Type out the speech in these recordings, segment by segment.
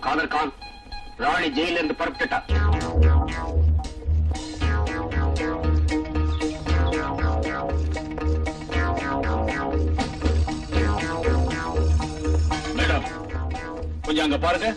காதர் கான் ராணி ஜெயில இருந்து புறப்பட்டுட்டா. மேடம் கொஞ்சம் அங்க பாருங்க.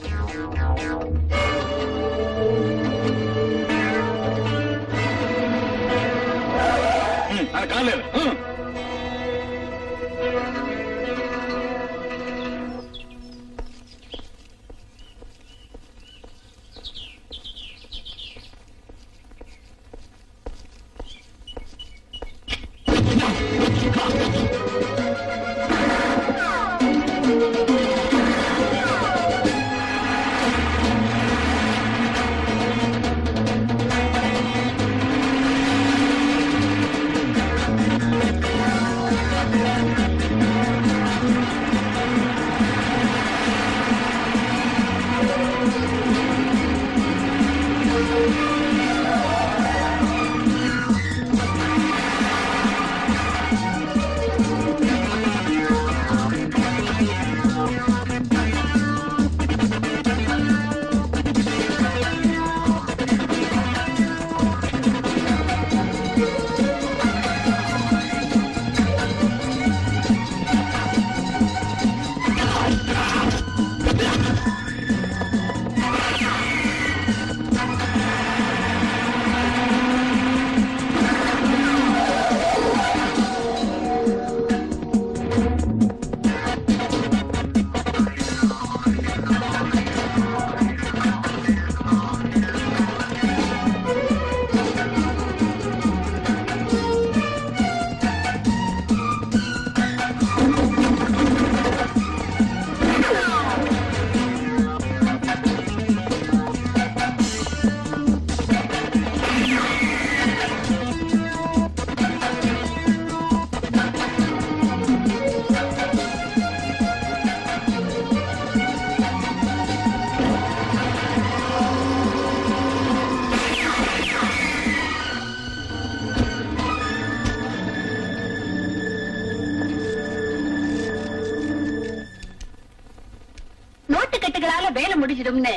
கால வேலை முடிஞ்சிடும்னு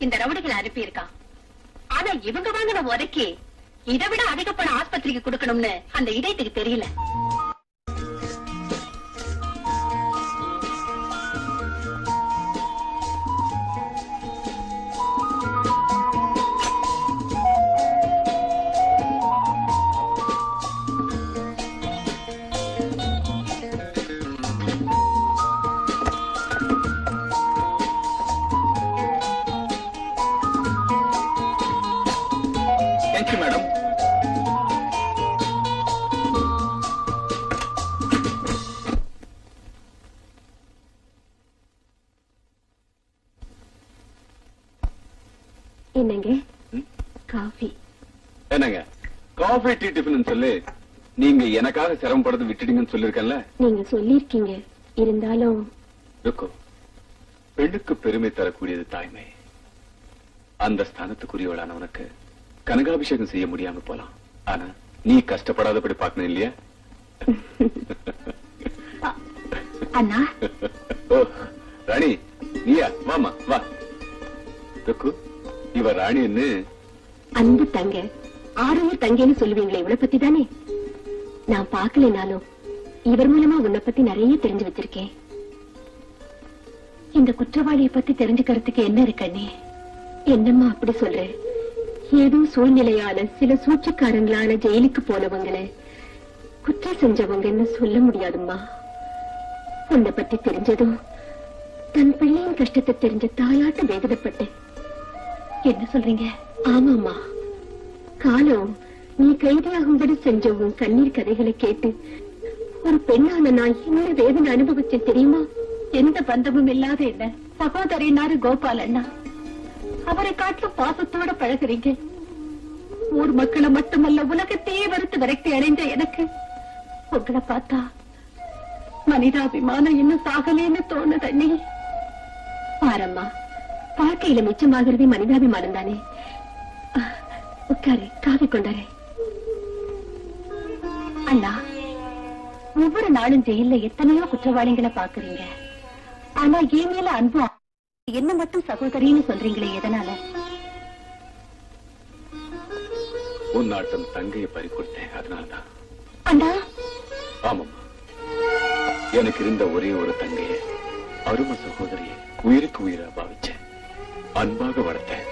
இந்த ரவுடிகளை அனுப்பி இருக்கான். ஆனா இவங்க வாங்கின உரைக்கு இதை விட அதிக பணம் ஆஸ்பத்திரிக்கு கொடுக்கணும்னு அந்த இதயத்துக்கு தெரியல. மேடம் என்னங்க காஃபி? என்னங்க காஃபி டீ டிஃபன் சொல்லி நீங்க எனக்காக சிரமப்படுறது விட்டுட்டீங்கன்னு சொல்லிருக்கேன்ல. நீங்க சொல்லிருக்கீங்க, இருந்தாலும் பெண்ணுக்கு பெருமை தரக்கூடியது தாய்மை. அந்த ஸ்தானத்துக்குரியவளான உனக்கு கனகாபிஷேகம் செய்ய முடியாம போலாம். ஆனா நீ கஷ்டப்படாதபடி பார்க்கணும் இல்லையா? அண்ணா ராணி நீயா? வாமா வா. இவ ராணின்னு அன்பு தங்க, ஆரம்ப தங்கன்னு சொல்லுவீங்களே, இவளை பத்தி தானே. நான் பாக்கலனாலும் இவர் மூலமா உன்னை பத்தி நிறைய தெரிஞ்சு வச்சிருக்கேன். இந்த குற்றவாளியை பத்தி தெரிஞ்சுக்கிறதுக்கு என்ன இருக்கண்ணே? என்னம்மா அப்படி சொல்ற? ஏதோ சூழ்நிலையால சில சூழ்ச்சிக்காரங்களான ஜெயிலுக்கு போனவங்களை குற்றம் செஞ்சவங்க என்ன சொல்ல முடியாதும்மா. உன்னை பத்தி தெரிஞ்சதும் தன் பிள்ளையின் கஷ்டத்தை தெரிஞ்ச தாயாட்ட வேதனைப்பட்டேன். என்ன சொல்றீங்க? ஆமாம்மா, காலம் நீ கைதியாகும்படி செஞ்ச உன் கண்ணீர் கதைகளை கேட்டு ஒரு பெண்ணான நான் என்ன வேதனை அனுபவிச்சேன் தெரியுமா? எந்த பந்தமும் இல்லாத என்ன சகோதரினாரு கோபால் அண்ணா, அவரை காட்டிலும் பாசத்தோட பழகுறீங்க. ஊர் மக்களை மட்டுமல்ல உலகத்தையே வெறுத்து விரக்தி அடைந்த எனக்கு உங்களை பார்த்தா மனிதாபிமானம் இன்னும் சாகலேன்னு தோணுது அண்ணி. பாரம்மா, வாழ்க்கையில மிச்சமாகிறதே மனிதாபிமானம் தானே. உட்காரு, காவி கொண்டாரு. அண்ணா, ஒவ்வொரு நாளும் ஜெயில எத்தனையோ குற்றவாளிகளை பாக்குறீங்க. ஆனா என் மேல அன்பு என்ன மட்டும் சகோதரின்னு சொல்றீங்களே, எதனால? உன்னாட்டம் தங்கையை பறி கொடுத்தேன், அதனால்தான். அண்ணா. ஆமாம்மா, எனக்கு இருந்த ஒரே ஒரு தங்கையை, அரும சகோதரியை உயிருக்கு உயிரா பாவிச்சேன், அன்பாக வளர்த்தேன்.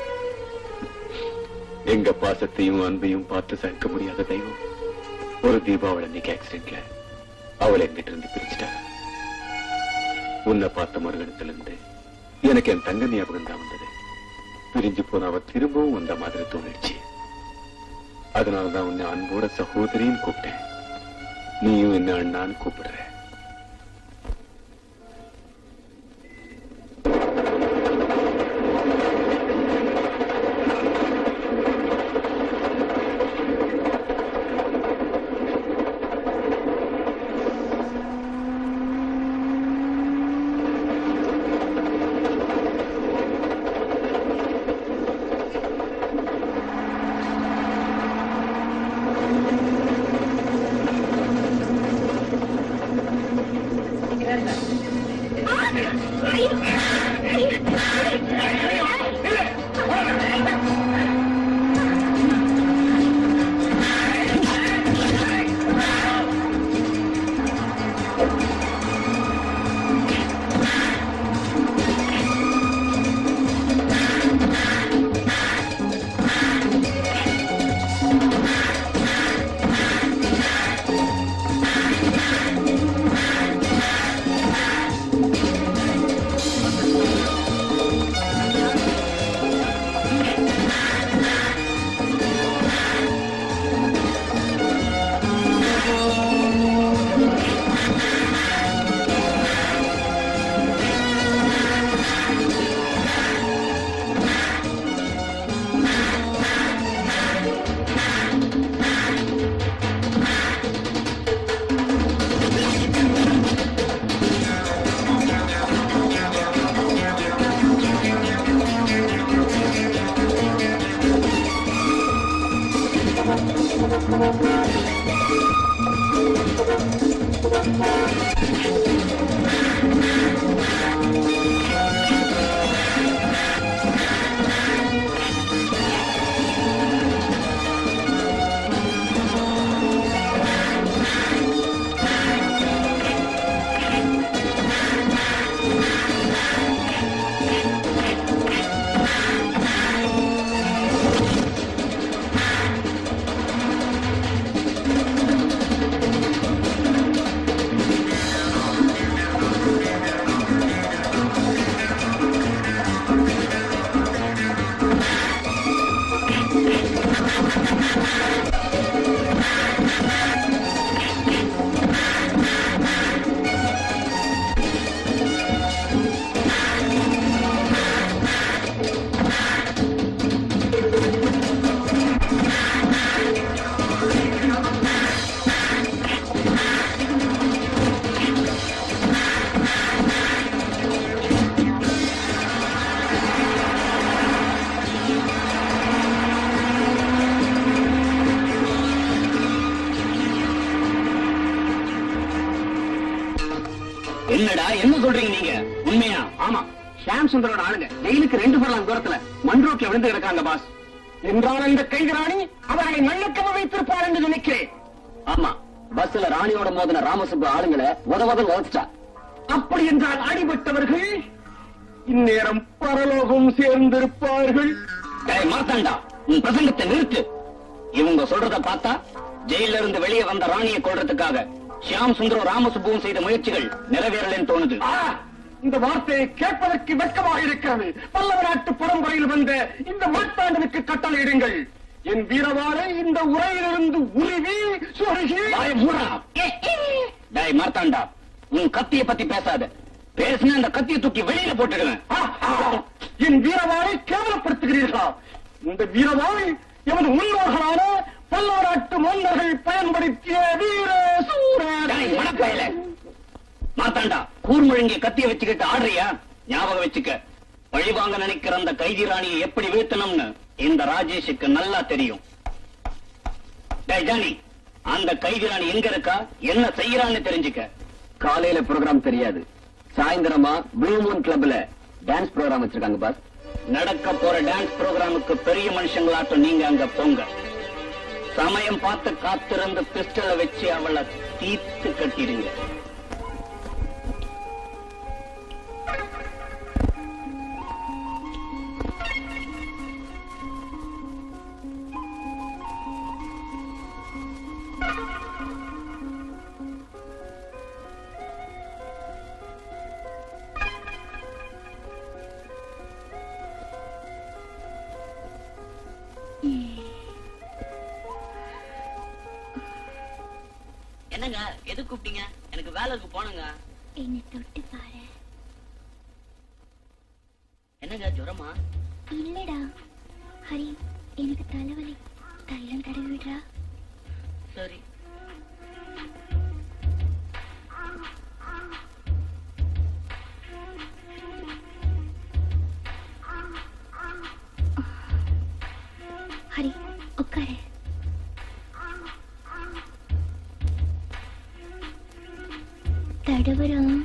எங்க பாசத்தையும் அன்பையும் பார்த்து சகிக்க முடியாத தெய்வம் ஒரு தீபாவளி அன்னைக்கு ஆக்சிடென்ட்ல அவளை எங்கிட்ட இருந்து பிரிச்சுட்டாங்க. உன்னை பார்த்த மறுகணத்திலிருந்து எனக்கு என் தங்க ஞாபகம் தான் வந்தது. பிரிஞ்சு போன அவ திரும்பவும் வந்த மாதிரி தோணிடுச்சு. அதனாலதான் உன்னை அன்போட சகோதரின்னு கூப்பிட்டேன். நீயும் என்ன அண்ணான்னு கூப்பிடுற. என்னடா என்ன சொல்றீங்க நீங்க? உண்மையா? ஆமா, ஷாம் சுந்தரோட ஆளுங்க ஜெயிலுக்கு 2 ஃபர்லாங் தூரத்துல மண் ரோட்ல விழுந்து கிடக்காங்க பாஸ். என்றால் இந்த கைதிராணி அவர்களை நல்லக்கவ வைத்திருப்பார் என்று நினைக்கிறேன். ஆமா, பஸ்ல ராணியோட மோதின ராமசுப்பு ஆளுங்களை உதவதா. அப்படி என்றால் அடிபட்டவர்கள் இந்நேரம் பரலோகம் சேர்ந்திருப்பார்கள். மாத்தாண்டா, உன் பிரசங்கத்தை நிறுத்து. இவங்க சொல்றத பார்த்தா ஜெயில இருந்து வெளியே வந்த ராணியை கொள்றதுக்காக ஷியாம் சுந்தரம் ராமசுப்புவும் செய்த முயற்சிகள் நிறைவேறலன்னு தோணுது. இந்த வார்த்தையை கேட்பதற்கு வெட்கமாக இருக்கிறது. பல்லவ நாட்டு பரம்பரையில் வந்த இந்த மார்த்தாண்டனுக்கு கட்டளையிடுங்கள். என் வீரவாளை இந்த உரையிலிருந்து உருவி சொருகி. மார்த்தாண்டா, உன் கத்தியை பத்தி பேசாத. பேசின அந்த கத்தியை தூக்கி வெளியில போட்டுடுவேன். என் வீரவாளை கேவலப்படுத்துகிறீர்களா? இந்த வீரவாளை எமது முன்னோர்களான பல்லவ நாட்டு மன்னர்கள் பயன்படுத்திய வீர சூர. மார்த்தாண்டா, கூர்முழங்கிய கத்திய வச்சுக்கிட்டு ஆடுறியா? ஞாபகம் வச்சுக்க, பழிவாங்க நினைக்கிற அந்த கைதி ராணியை எப்படி வீழ்த்தணும்னு இந்த ராஜேஷுக்கு நல்லா தெரியும். ஜானி, அந்த கைதி ராணி எங்க இருக்கா, என்ன செய்யறான்னு தெரிஞ்சுக்க. காலையில ப்ரோக்ராம் தெரியாது, சாயந்தரமா ப்ளூ மூன் கிளப்ல டான்ஸ் ப்ரோக்ராம் வச்சிருக்காங்க பாஸ். நடக்க போற டான்ஸ் ப்ரோக்ராமுக்கு பெரிய மனுஷங்களாட்டம் நீங்க அங்க போங்க. சமயம் பார்த்து காத்திருந்து பிஸ்டலை வச்சு அவளை தீர்த்து கட்டிடுங்க. என்னங்க, எது கூப்பிட்டீங்க? எனக்கு வேலைக்கு போனுங்க. என்ன தொட்டு பாரு. என்னங்க, ஜுரமா? இல்லடா ஹரி, எனக்கு தலைவலி. தைலம் தடவி விடுறா. சரி. ஹரி, உட்காரு. தடவுறோம்.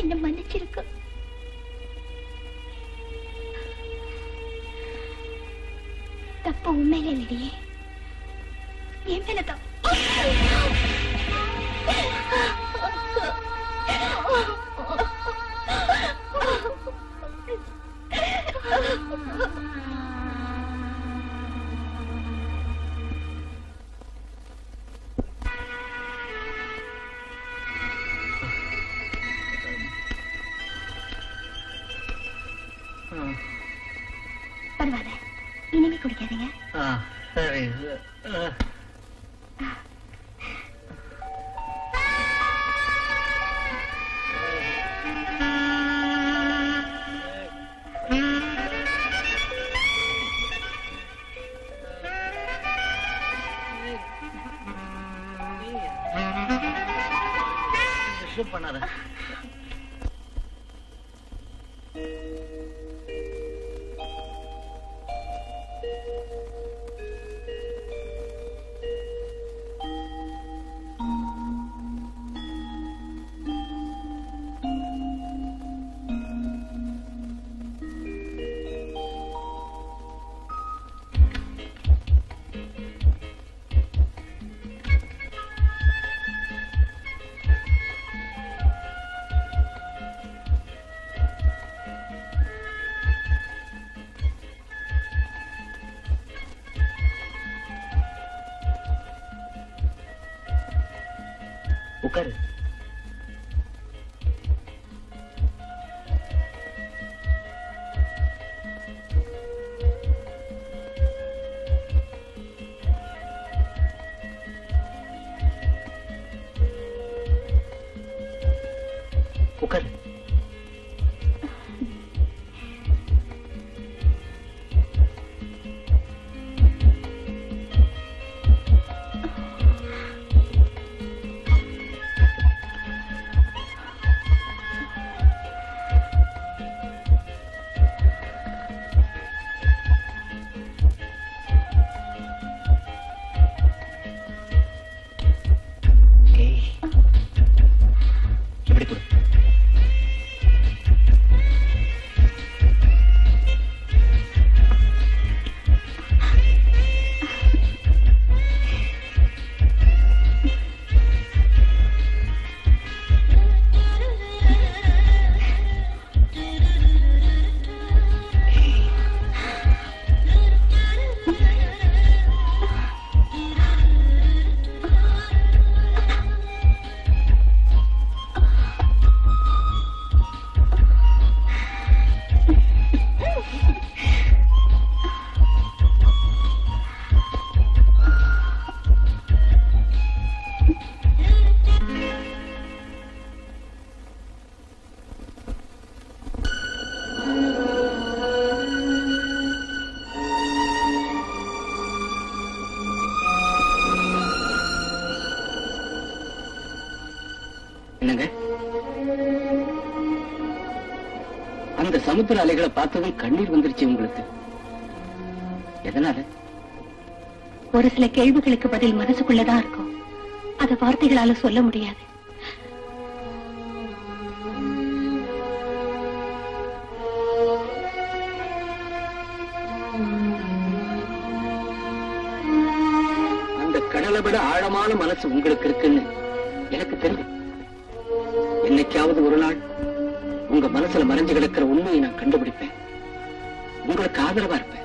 என்ன மன்னிச்சிருக்கு. தப்பு உண்மையில இல்லையே, என் மேல தப்பு. பரவாயில்ல, இனிமே குடிக்காதீங்க. சரி. டிஸ்டர்ப் பண்ணாத. உட்காரு. உட்காரு. என்னங்க, அந்த சமுத்திர அலைகளை பார்த்ததும் கண்ணீர் வந்துருச்சு உங்களுக்கு. எதனால? ஒரு சில கேள்விகளுக்கு பதில் மனசுக்குள்ளதான் இருக்கும். அத வார்த்தைகளால சொல்ல முடியாது. அந்த கடலை விட ஆழமான மனசு உங்களுக்கு இருக்குன்னு எனக்கு தெரியும். என்னைக்காவது ஒரு நாள் உங்க மனசுல மறைஞ்சு கிடக்கிற உண்மையை நான் கண்டுபிடிப்பேன். உங்களுக்கு ஆதரவா இருப்பேன்.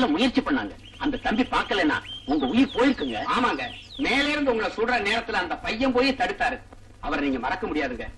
கொல்ல முயற்சி பண்ணாங்க. அந்த தம்பி பார்க்கலன்னா உங்க உயிர் போயிருக்குங்க. ஆமாங்க, மேல இருந்து உங்களை சுடுற நேரத்துல அந்த பையன் போய் தடுத்தாரு. அவரை நீங்க மறக்க முடியாதுங்க.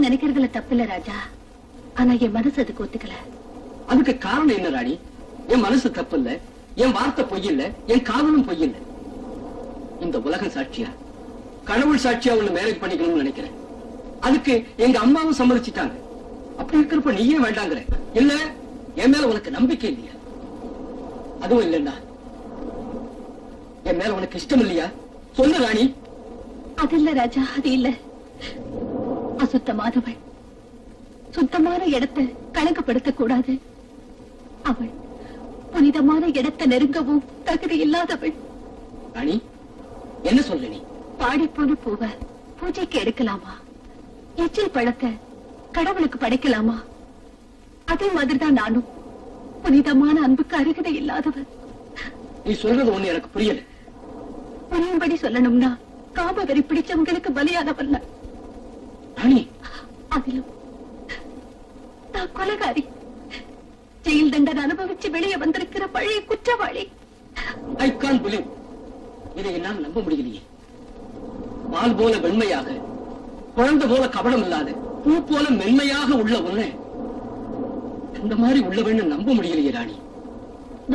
நினைக்கிறதுல தப்பில்ல ராஜா, ஆனா என் மனசு அதுக்கு ஒத்துக்கல. அதுக்கு காரணம் என்ன ராணி? என் மனசு தப்பு இல்ல, என் வார்த்தை பொய் இல்ல, என் காதலும் பொய் இல்ல. இந்த உலகம் சாட்சியா, கடவுள் சாட்சியா உன்னை மேரேஜ் பண்ணிக்கணும்னு நினைக்கிறேன். அதுக்கு எங்க அம்மாவும் சம்மதிச்சுட்டாங்க. அப்படி இருக்கிறப்ப நீயே வேண்டாங்கிற? இல்ல, என் மேல உனக்கு நம்பிக்கை இல்லையா? அதுவும் இல்லைன்னா என் மேல உனக்கு இஷ்டம் இல்லையா? சொல்லு ராணி. அது இல்ல ராஜா, அது இல்ல. அசுத்தமானவள், சுத்தமான இடத்தை கலங்கப்படுத்த கூடாது. அவள் புனிதமான இடத்தை நெருங்கவும் தகுதி இல்லாதவள். ராணி, என்ன சொல்ல நீ? பாடிப்போன பூவ பூஜைக்கு எடுக்கலாமா? எச்சில் பழத்தை கடவுளுக்கு படைக்கலாமா? அதே மாதிரிதான் நானும் புனிதமான அன்புக்கு அருகதை இல்லாதவள். நீ சொல்றது ஒண்ணு எனக்கு புரியல. புரியும்படி சொல்லணும்னா காமவெறி பிடிச்சவங்களுக்கு பலியானவல்ல ராணி. அதிலும் நான் கொலைகாரி, ஜெயில் தண்டனை அனுபவிச்சு வெளியே வந்திருக்கிற பழைய குற்றவாளி. I can't believe. இதை என்னால் நம்ப முடியலையே. பால் போல வெண்மையாக, குழந்தை போல கபடம் இல்லாத, பூ போல மென்மையாக உள்ள உன்னை இந்த மாதிரி உள்ளவன்னு நம்ப முடியலையே ராணி.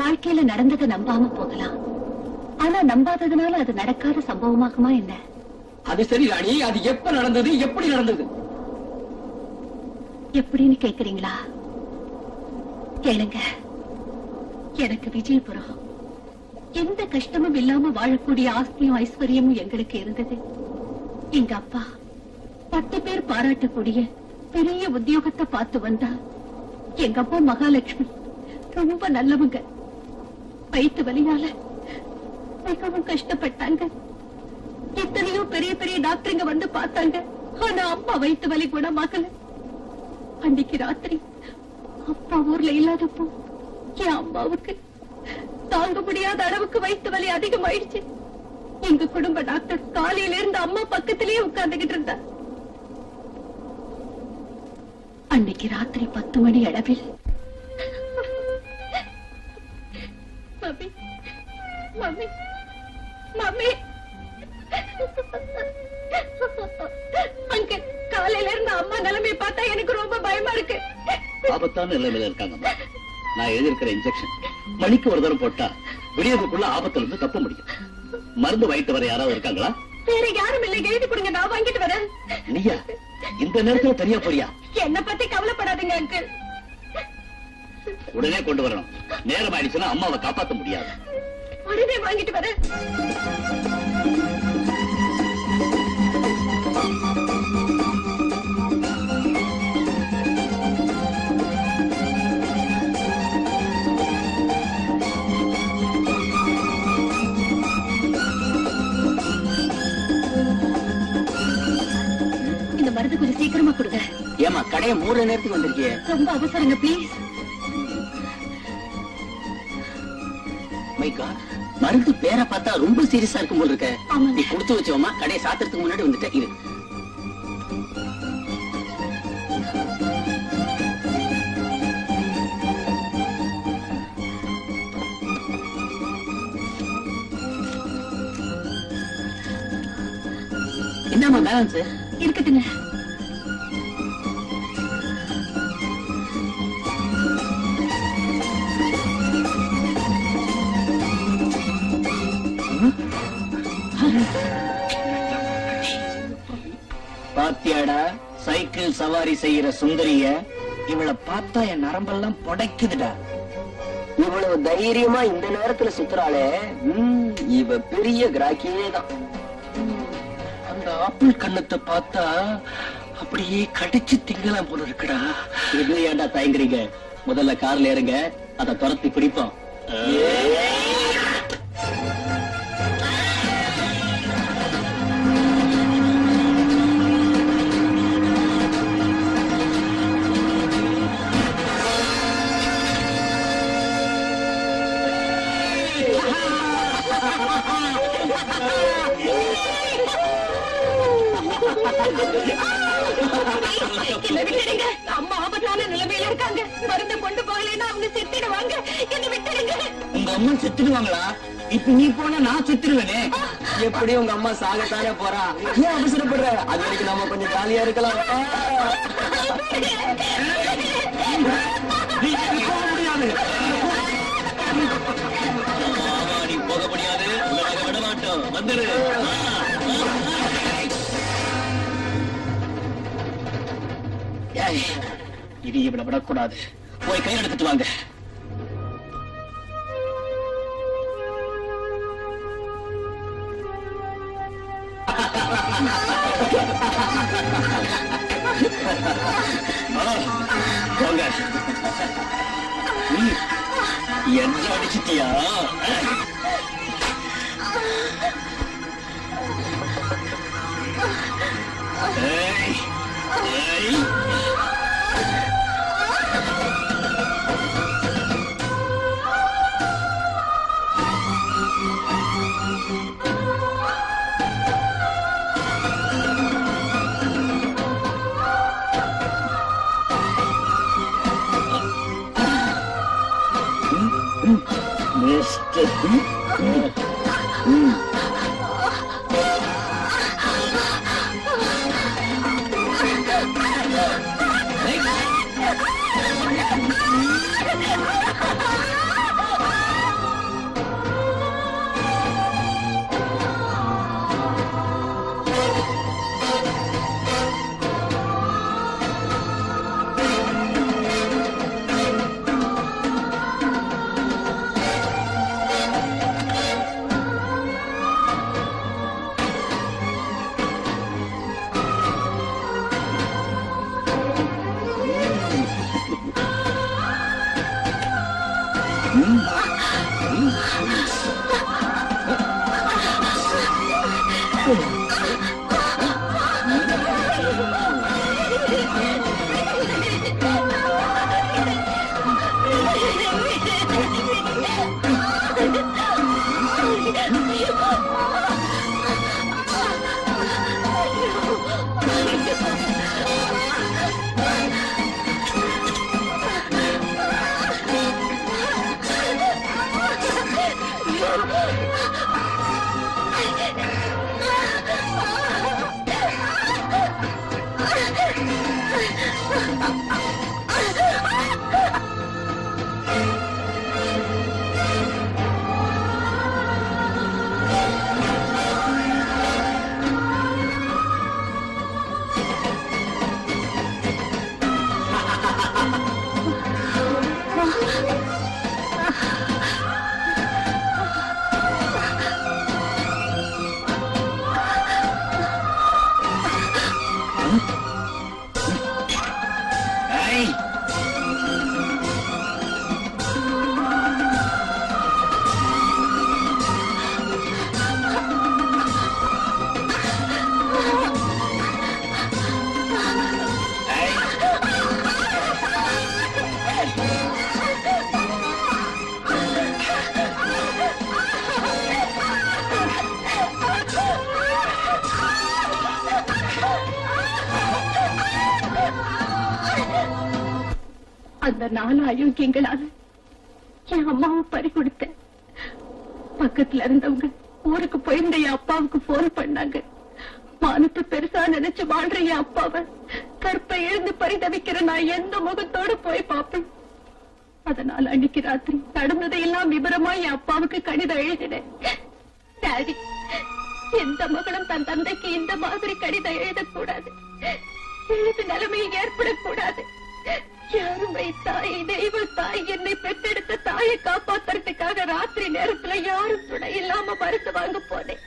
வாழ்க்கையில நடந்ததை நம்பாம போகலாம், ஆனா நம்பாததுனால அது நடக்காத சம்பவமாகுமா என்ன? அது சரி ராணி, அது எப்ப நடந்தது, எப்படி நடந்தது? எப்படின்னு கேக்குறீங்களா? கேளுங்க. எனக்கு விஜயபுரம் எந்த கஷ்டமும் இல்லாம வாழக்கூடிய ஆஸ்தியும் ஐஸ்வர்யமும் எங்களுக்கு இருந்தது. எங்க அப்பா 10 பேர் பாராட்டக்கூடிய பெரிய உத்தியோகத்தை பார்த்து வந்தா. எங்க அப்பா மகாலட்சுமி ரொம்ப நல்லவங்க. வயிற்று வலியால மிகவும் கஷ்டப்பட்டாங்க. எத்தனையோ பெரிய பெரிய டாக்டருங்க வந்து பார்த்தாங்க, ஆனா அம்மா வயிற்று வலி குணமாகல. அன்னைக்கு ராத்திரி அப்பா ஊர்ல இல்லாதப்போ என் அம்மாவுக்கு தாங்க முடியாத அளவுக்கு வயிற்று வலி அதிகமாயிடுச்சு. எங்க குடும்ப டாக்டர் காலையில இருந்து அம்மா பக்கத்திலேயே உட்கார்ந்துகிட்டு இருந்தா. அன்னைக்கு ராத்திரி 10 மணி அளவில் மம்மி மம்மி மம்மி அங்க காலையில இருந்து அம்மா நிலைமை பார்த்தா எனக்கு ரொம்ப பயமா இருக்கு. ஆபத்தான நிலைமையில இருக்காங்க. நான் எழுதியிருக்கிற இன்ஜெக்ஷன் மணிக்கு ஒரு தரம் போட்டா விடியதுக்குள்ள ஆபத்துல இருந்து தப்ப முடியும். மருந்து வாங்கிட்டு வர யாராவது இருக்காங்களா? வேற யாரும் இல்லை, எழுதி கொடுங்க, நான் வாங்கிட்டு வரேன். நீயா இந்த நேரத்துல தனியா போறியா? என்ன பத்தி கவலைப்படாதீங்க அங்கிள். உடனே கொண்டு வரணும். நேரம் ஆயிடுச்சுன்னா அம்மாவை காப்பாற்ற முடியாது. உடனே வாங்கிட்டு வரேன். இந்த மருந்து கொஞ்சம் சீக்கிரமா கொடுங்க. ஏமா கடையை 3 நேரத்துக்கு வந்திருக்கே? ரொம்ப அவசரங்க, பிளீஸ். மருந்து பேரை பார்த்தா ரொம்ப சீரியஸா இருக்கும் போல இருக்க. ஆமாங்க. நீ கொடுத்து வச்சோமா, கடையை சாத்துறதுக்கு முன்னாடி வந்துட்ட. இது என்னமா பேலன்ஸ் இருக்கட்டுங்க. சைக்கிள் சவாரி செய்யற சுந்தரிய இவளை பார்த்தா என் நரம்பெல்லாம் புடைக்குதுடா. இவ்வளவு தைரியமா இந்த நேரத்துல சுத்துறாளே, இவ பெரிய கிராக்கியே தான். அந்த ஆப்பிள் கண்ணத்தை பார்த்தா அப்படியே கடிச்சு திங்கலாம் போல இருக்குடா. இது ஏன்டா தயங்குறீங்க? முதல்ல கார்ல ஏறுங்க, அதை துரத்தி பிடிப்போம். அம்மா ஆபத்தான நிலைமையில இருக்காங்க. மருந்து கொண்டு போகலைன்னா அவங்க செத்துடுவாங்க. என்ன விட்டுடுங்க. உங்க அம்மா செத்துடுவாங்களா? இப்ப நீ போனா நான் செத்துருவேனே. எப்படி உங்க அம்மா சாகத்தானே போறா, ஏன் அவசரப்படுற? அது வரைக்கும் நம்ம கொஞ்சம் ஜாலியா இருக்கலாம். போக முடியாது, நீ போக முடியாது. விட மாட்டோம், வந்துடு. இது இவனை விடக்கூடாது. போய் கை எடுத்துட்டு வாங்க. வாங்க. என்ன அடிச்சிட்டியா? அந்த 4 அயோக்கியங்களால என் அம்மாவை பறி கொடுத்தேன். பக்கத்துல இருந்தவங்க ஊருக்கு போயிருந்த என் அப்பாவுக்கு போன் பண்ணாங்க. மானத்தை பெருசா நினைச்சு வாழ்ற என் அப்பாவை கற்பை எழுந்து பரிதவிக்கிற நான் எந்த முகத்தோடு போய் பார்ப்பேன். அதனால அன்னைக்கு ராத்திரி நடந்ததையெல்லாம் விவரமா என் அப்பாவுக்கு கடிதம் எழுதினேன். டாடி, எந்த மகளும் தன் தந்தைக்கு இந்த மாதிரி கடிதம் எழுதக்கூடாது. ஏது நிலைமை ஏற்படக்கூடாது. யாருமை தாய், தெய்வ தாய், என்னை பெற்றெடுத்த தாயை காப்பாத்துறதுக்காக ராத்திரி நேரத்துல யாரும் துணை இல்லாம மருந்து வாங்க போனேன்.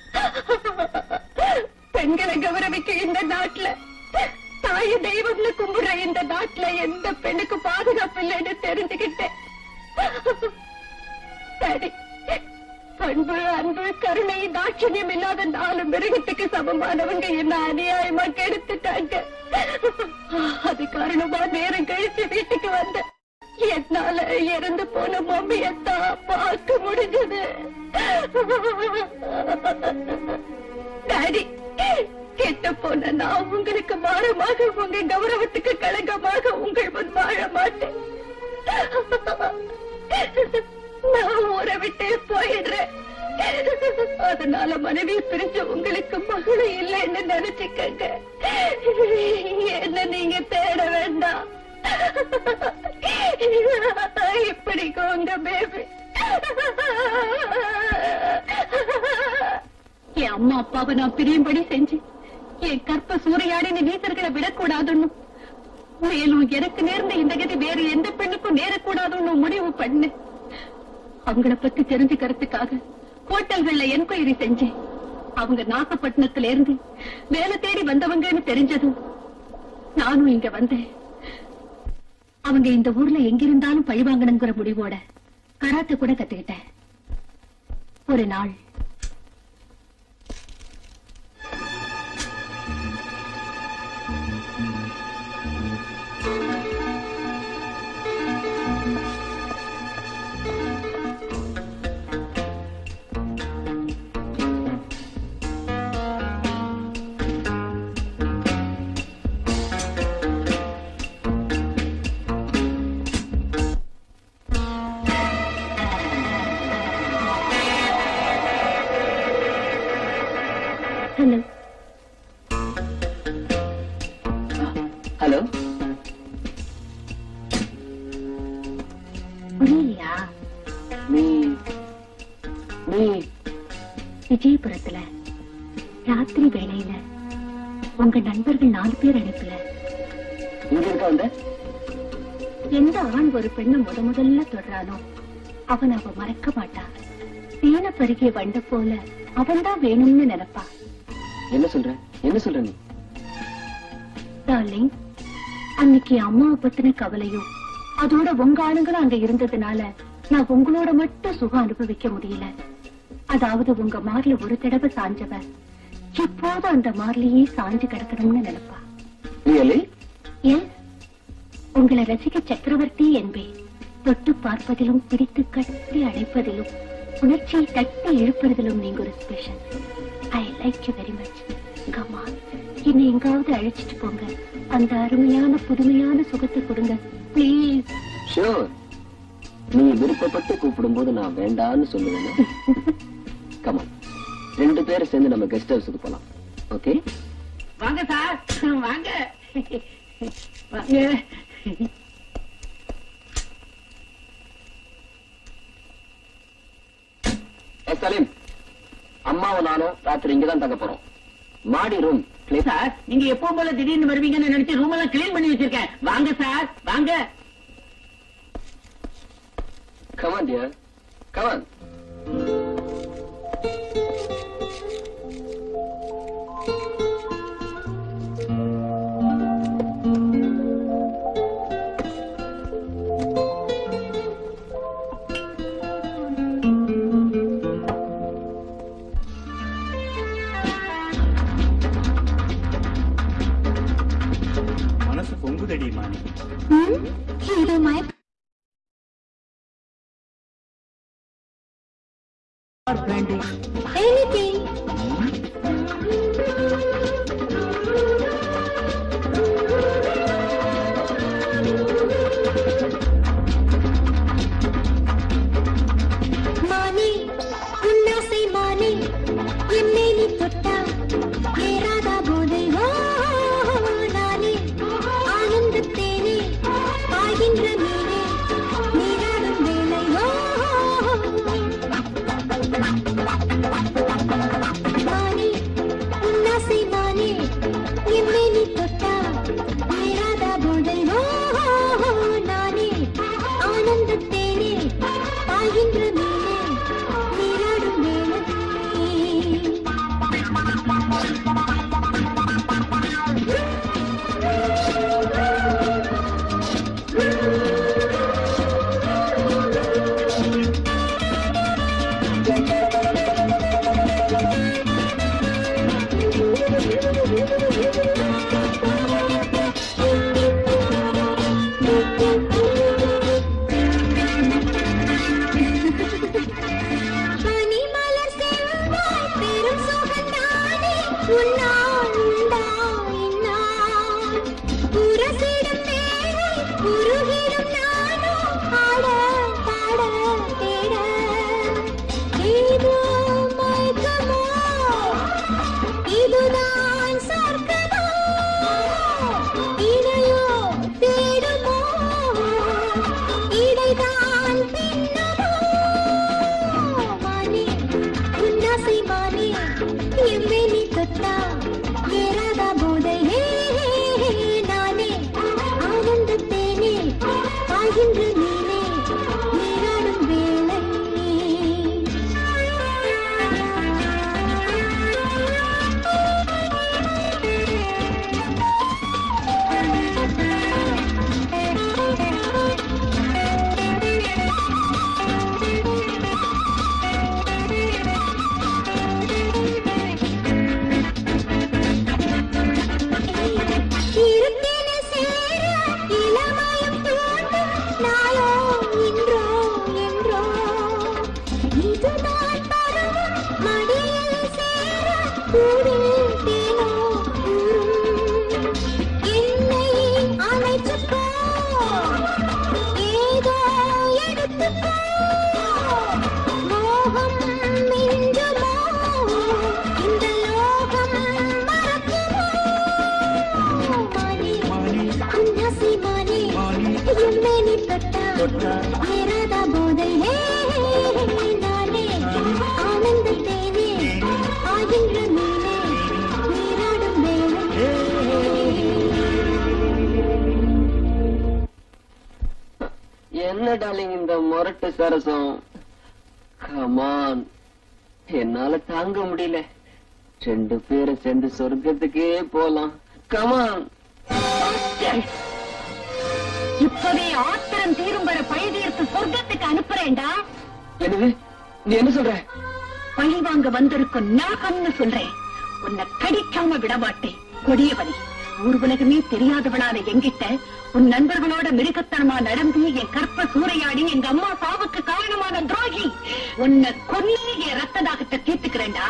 பெண்களை கௌரவிக்க இந்த நாட்டுல, தாய தெய்வம்னு கும்பிடுற இந்த நாட்டுல எந்த பெண்ணுக்கு பாதுகாப்பு இல்லைன்னு தெரிஞ்சுக்கிட்டேன். சரி, பண்பு, அன்பு, கருணை, தாட்சண்யம் இல்லாத 4 மிருகத்துக்கு சமமானவங்க என்ன அநியாயமா கெடுத்துட்டாங்க. அது காரணமா நேரம் கழிச்சு வீட்டுக்கு வந்த என்னால இறந்து போன மம்மியத்தான் பார்க்க முடிஞ்சது. டாடி, கெட்ட போன நான் உங்களுக்கு மாறமாக, உங்க கௌரவத்துக்கு களங்கமாக உங்கள் முன் வாழ மாட்டேன். நான் ஊரை விட்டே போயிடுறேன். அதனால மனைவி பிரிஞ்ச உங்களுக்கு மகளும் இல்லைன்னு நினைச்சுக்கங்க. என்ன நீங்க தேட வேண்டாம். இப்படிக்கு உங்க பேபி. என் அம்மா அப்பாவை நான் பிரியும்படி செஞ்சு என் கற்ப சூறையாடின நீசர்களை விடக்கூடாதுன்னு, மேலும் எனக்கு நேர்ந்த இந்த கதி வேறு எந்த பெண்ணுக்கும் நேரக்கூடாதுன்னு முடிவு பண்ணு. அவங்கள பத்தி தெரிஞ்சுக்கிறதுக்காக ஹோட்டல்கள்ல என்கொயரி செஞ்சேன். அவங்க நாகப்பட்டினத்துல இருந்து வேலை தேடி வந்தவங்கன்னு தெரிஞ்சதும் நானும் இங்க வந்தேன். அவங்க இந்த ஊர்ல எங்கிருந்தாலும் பழிவாங்கணுங்கிற முடிவோட கராத்தே கூட கத்துக்கிட்டேன். ஒரு நாள் ஹலோ, புரியலையா? நீ விஜயபுரத்துல ராத்திரி வேளையில உங்க நண்பர்கள் 4 பேர் அனுப்பல. இங்க இருக்க வந்த எந்த ஆண் ஒரு பெண்ணை முதல்ல தொடரானோ அவன் அவ மறக்க மாட்டா. தேன பருகிய வண்ட போல அவன்தான் வேணும்னு நினைப்பா. என்ன சொல்ற நீ? டார்லிங், அன்னைக்கு அம்மாவை பத்தின கவலையும் அதோட உங்க ஆளுங்களும் அங்க இருந்ததுனால நான் உங்களோட மட்டும் சுகம் அனுபவிக்க முடியல. அதாவது உங்க மார்ல ஒரு தடவை சாஞ்சவ எப்போதும் அந்த மார்லயே சாஞ்சு கிடக்கணும்னு நினைப்பா. ஏன் உங்களை ரசிக சக்கரவர்த்தி என்பேன். தொட்டு பார்ப்பதிலும் பிடித்து கட்டி அழைப்பதிலும் உணர்ச்சியை தட்டி இழுப்பதிலும் நீங்க ஒரு special. I like you very much. Comma, என்னை எங்காவது அழைச்சிட்டு போங்க. அந்த அருமையான புதுமையான சுகத்தை கொடுங்க பிளீஸ். ஷூர். நீ விருப்பப்பட்டு கூப்பிடும் போது நான் வேண்டான்னு சொல்லுவேன். கமான், 2 பேரும் சேர்ந்து நம்ம கெஸ்ட் ஹவுஸுக்கு போலாம். ஓகே? வாங்க சார், வாங்க வாங்க. சலீம், அம்மாவும் நானும் ராத்திரி இங்கதான் தங்க போறோம். மாடி ரூம். சார், நீங்க எப்பவும் போல திடீர்னு வருவீங்கன்னு நினைச்சு ரூம் எல்லாம் கிளீன் பண்ணி வச்சிருக்கேன். வாங்க சார், வாங்க. Come on, dear. Come on. மனசு பொங்குதடி மாணி. இது மய anything. மானே, உன்னாசை மானே, என்னை நீ தொட்டா ஏறாத போதை நானே ஆனந்தத்தேனே பாய்கின்ற மீனே நீராடும் வேலை உருகிடும் நானும் ஆட பாட தேட ஏதோ மயக்கமோ இதுதான் சொர்க்கமோ இடையோ தேடுமோ இடைதான் பின்னமோ மானே உன்னாசை மானே எம்மை நீ தொட்டா ஏறாத போதையே நானே ஆனந்தத்தேனே ஆகின்ற நீனே நீராடும் வேளை இருத்தேனே சேர இளமயம் தோன்றும் நாளோ இன்றோ என்றோ இதுதான் பருவம் மடியில் சேர கூடில் தேனோ ஊரும் என்னை அணைச்சுக்கோ ஏதோ எடுத்துக்கோ மோகம் மிஞ்சுமோ இந்த லோகம் மறக்குமோ மானே உன்னாசை மானே எம்மை நீ தொட்டா ஏறாத போதையே நானே ஆனந்தத்தேனே ஆகின்ற மீனே நீராடும் வேளை என்ன டார்லிங் இந்த முரட்டு சரசம்? கமான், என்னால தாங்க முடியல. 2 பேரும் சேர்ந்து சொர்க்கத்துக்கே போலாம். கமான். இப்பவே ஆத்திரம் தீரும் வர பழி தீர்த்து சொர்க்கத்துக்கு அனுப்புறேன்டா. என்னது நீ என்ன சொல்ற? பழி வாங்க வந்திருக்கும் நாகம்னு சொல்றேன். உன்னை கடிக்காம விடமாட்டேன். கொடியவனி, ஊர் உலகமே தெரியாதவளான எங்கிட்ட உன் நண்பர்களோட மிருகத்தனமா நடந்து என் கற்ப சூறையாடி எங்க அம்மா சாவுக்கு காரணமான துரோகி, உன்னை கொன்னே என் ரத்த தாகத்தை தீர்த்துக்கிறேன்டா.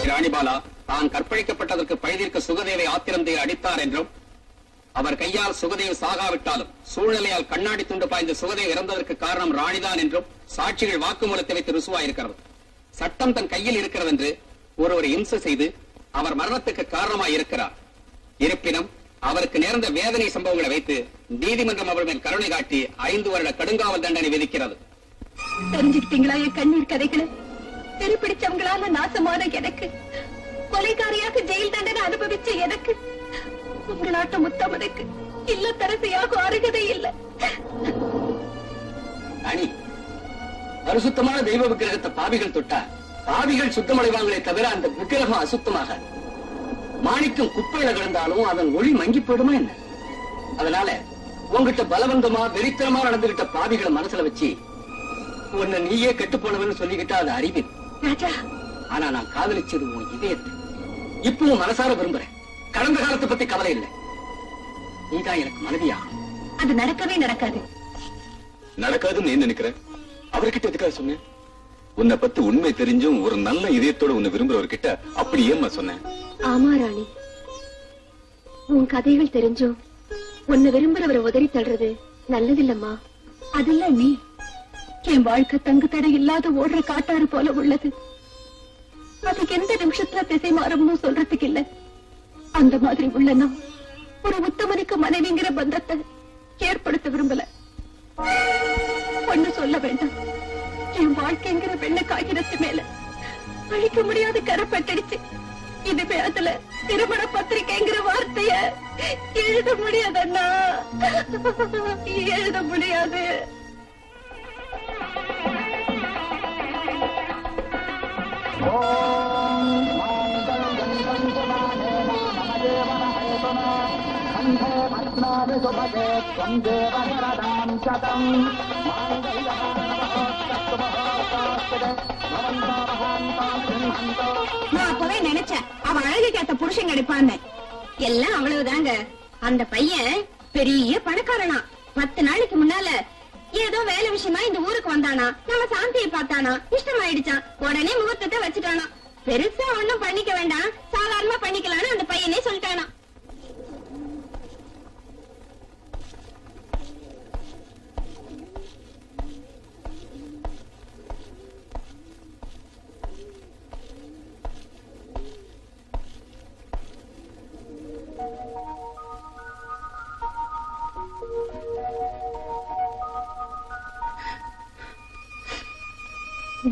ராணிபாலா தான் கற்பழிக்கப்பட்டதற்கு பழிதீர்க்க சுகதேவை ஆத்திரம் தீர அடித்தார் என்றும், அவர் கையால் சுகதேவ் சாகாவிட்டாலும் சூழ்நிலையால் கண்ணாடி துண்டு பாய்ந்த சுகதேவ் இறந்ததற்கு காரணம் ராணிதான் என்றும் சாட்சிகள் வாக்குமூலத்தை வைத்து ருசுவாயிருக்கிறது. சட்டம் தன் கையில் இருக்கிறது என்று ஒருவரை இம்சை செய்து அவர் மரணத்துக்கு காரணமாய் இருக்கிறார். இருப்பினும் அவருக்கு நேர்ந்த வேதனை சம்பவங்களை வைத்து நீதிமன்றம் அவர் மேல் கருணை காட்டி 5 வருட கடுங்காவல் தண்டனை விதிக்கிறது. தெரிஞ்சுக்கிட்டீங்களா என் கண்ணீர் கதைகளை? திருப்பிடிச்சவங்களால நாசமான எனக்கு, கொலைகாரியாக ஜெயில் தண்டனை அனுபவிச்ச எனக்கு, உங்களாட்ட முத்தமனுக்கு இல்லத்தரசியாக அருகதை இல்லை. அணி பரிசுத்தமான தெய்வ விக்கிரகத்தை பாவிகள் தொட்டா பாவிகள் சுத்தமடைவாங்களே தவிர அந்த விக்கிரகம் அசுத்தமாக. மாணிக்கம் குப்பையில கிடந்தாலும் அதன் ஒளி மங்கி போயிடுமா என்ன? அதனால உங்ககிட்ட பலவந்தமா வெறித்தனமா நடந்துகிட்ட பாவிகளை மனசுல வச்சு உன்னை நீயே கெட்டு போனவன்னு சொல்லிக்கிட்டா அது அறிவு. ஆனா நான் காதலிச்சது உன் இதயத்தை. இப்பவும் மனசார விரும்புறேன். கடந்த காலத்தை பத்தி கவலை இல்லை. நீதான் எனக்கு மனைவியா. அது நடக்கவே நடக்காது. நடக்காதுன்னு ஏன் நினைக்கிறேன்? அவர்கிட்ட எதுக்காக சொன்னேன்? உன்னை பத்தி உண்மை தெரிஞ்சும் ஒரு நல்ல இதயத்தோட உன்னை விரும்புறவர்கிட்ட அப்படி ஏமா சொன்னேன்? ஆமா ராணி, உன் கதைகள் தெரிஞ்சும் உன்னை விரும்புறவரை உதறி தள்ளுறது நல்லதில்லம்மா. அதில்ல நீ என் வாழ்க்கை தங்கு தடை இல்லாத ஓடுற காட்டாறு போல உள்ளது. அதுக்கு எந்த நிமிஷத்துல திசை மாறும்னு சொல்றதுக்கு இல்ல. அந்த மாதிரி உள்ளனா ஒரு உத்தமனுக்கு மனைவிங்கிற பந்தத்தை ஏற்படுத்த விரும்பல. ஒண்ணு சொல்ல வேண்டாம், என் வாழ்க்கைங்கிற வெள்ள காகிதத்து மேல அழிக்க முடியாத கரப்பட்டடிச்சு இதுவே அதுல திருமண பத்திரிகைங்கிற வார்த்தைய எழுத முடியாதண்ணா, எழுத முடியாது. நான் அப்பவே நினைச்சேன் அவன் அழகு கேட்ட புருஷன் கிடைப்பான்னு. எல்லாம் அவ்வளவுதாங்க. அந்த பையன் பெரிய பணக்காரனா. 10 நாளைக்கு முன்னால ஏதோ வேலை விஷயமா இந்த ஊருக்கு வந்தானா. நம்ம சாந்தியை பார்த்தானா, இஷ்டமாயிடுச்சான். உடனே முகூர்த்தத்தை வச்சுட்டானா. பெருசா ஒண்ணும் பண்ணிக்க வேண்டாம், சாதாரணமா பண்ணிக்கலான்னு அந்த பையனே சொல்லிட்டானா.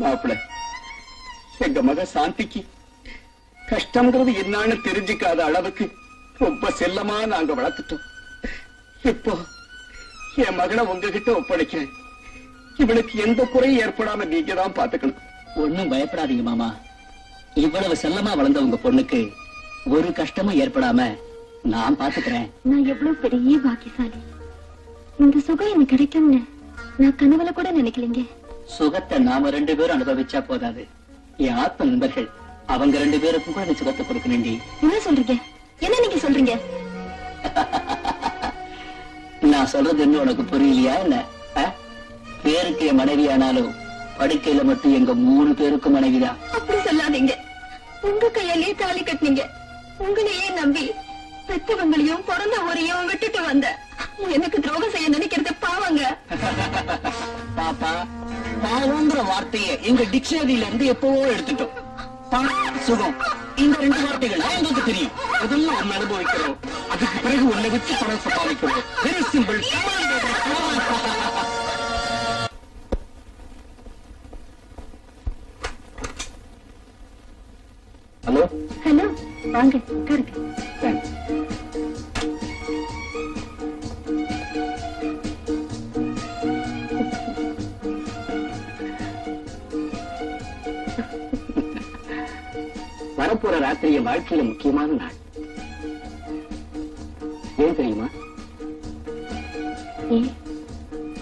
மாப்பிள, எங்க மக சாந்திக்கு கஷ்டம்ங்கிறது என்னன்னு தெரிஞ்சுக்காத அளவுக்கு ரொம்ப செல்லமா நாங்க வளர்த்துட்டோம். இப்போ என் மகனை உங்ககிட்ட ஒப்படைக்கிறேன். இவனுக்கு எந்த குறையும் ஏற்படாம நீங்க தான் பாத்துக்கணும். ஒன்னும் பயப்படாதீங்க மாமா. இவ்வளவு செல்லமா வளர்ந்த உங்க பொண்ணுக்கு ஒரு கஷ்டமும் ஏற்படாம நான் பாத்துக்கிறேன். நான் எவ்வளவு பெரிய பாக்கியசாலி. இந்த சுகம் எனக்கு கிடைக்கும்னு நான் கனவுல கூட நினைக்கலீங்க. சுகத்தை நாம 2 பேரும் அனுபவிச்சா போதாது. என் ஆத்ம நண்பர்கள் அவங்க 2 பேருக்கும் கூட சுகத்தை கொடுக்கணுண்டி. என்ன சொல்றீங்க? என்ன நீங்க சொல்றீங்க? நான் சொல்றது என்ன உனக்கு புரியலையா என்ன? பேருக்கு என் மனைவி ஆனாலும் படுக்கையில மட்டும் எங்க 3 பேருக்கும் மனைவிதான். அப்படி சொல்லாதீங்க. உங்க கையிலேயே தாலி கட்டினீங்க. உங்களையே நம்பி பெற்றவங்களையும் பிறந்த ஊரையும் விட்டுட்டு வந்த எனக்கு துரோகம் செய்ய நினைக்கிறது பாவங்க. பாப்பா, பாவங்கிற வார்த்தையை எங்க டிக்ஷனரியில இருந்து எப்பவோ எடுத்துட்டோம். சுகம் இந்த 2 வார்த்தைகள் எங்களுக்கு தெரியும். அதெல்லாம் நம்ம அனுபவிக்கிறோம். அதுக்கு பிறகு உன்னை வச்சு பணம் சம்பாதிக்கிறோம். Very simple. ஹலோ ஹலோ, வாங்க உட்காருங்க. வரப்போற ராத்திரி என் வாழ்க்கையில முக்கியமான நாள். ஏன் தெரியுமா?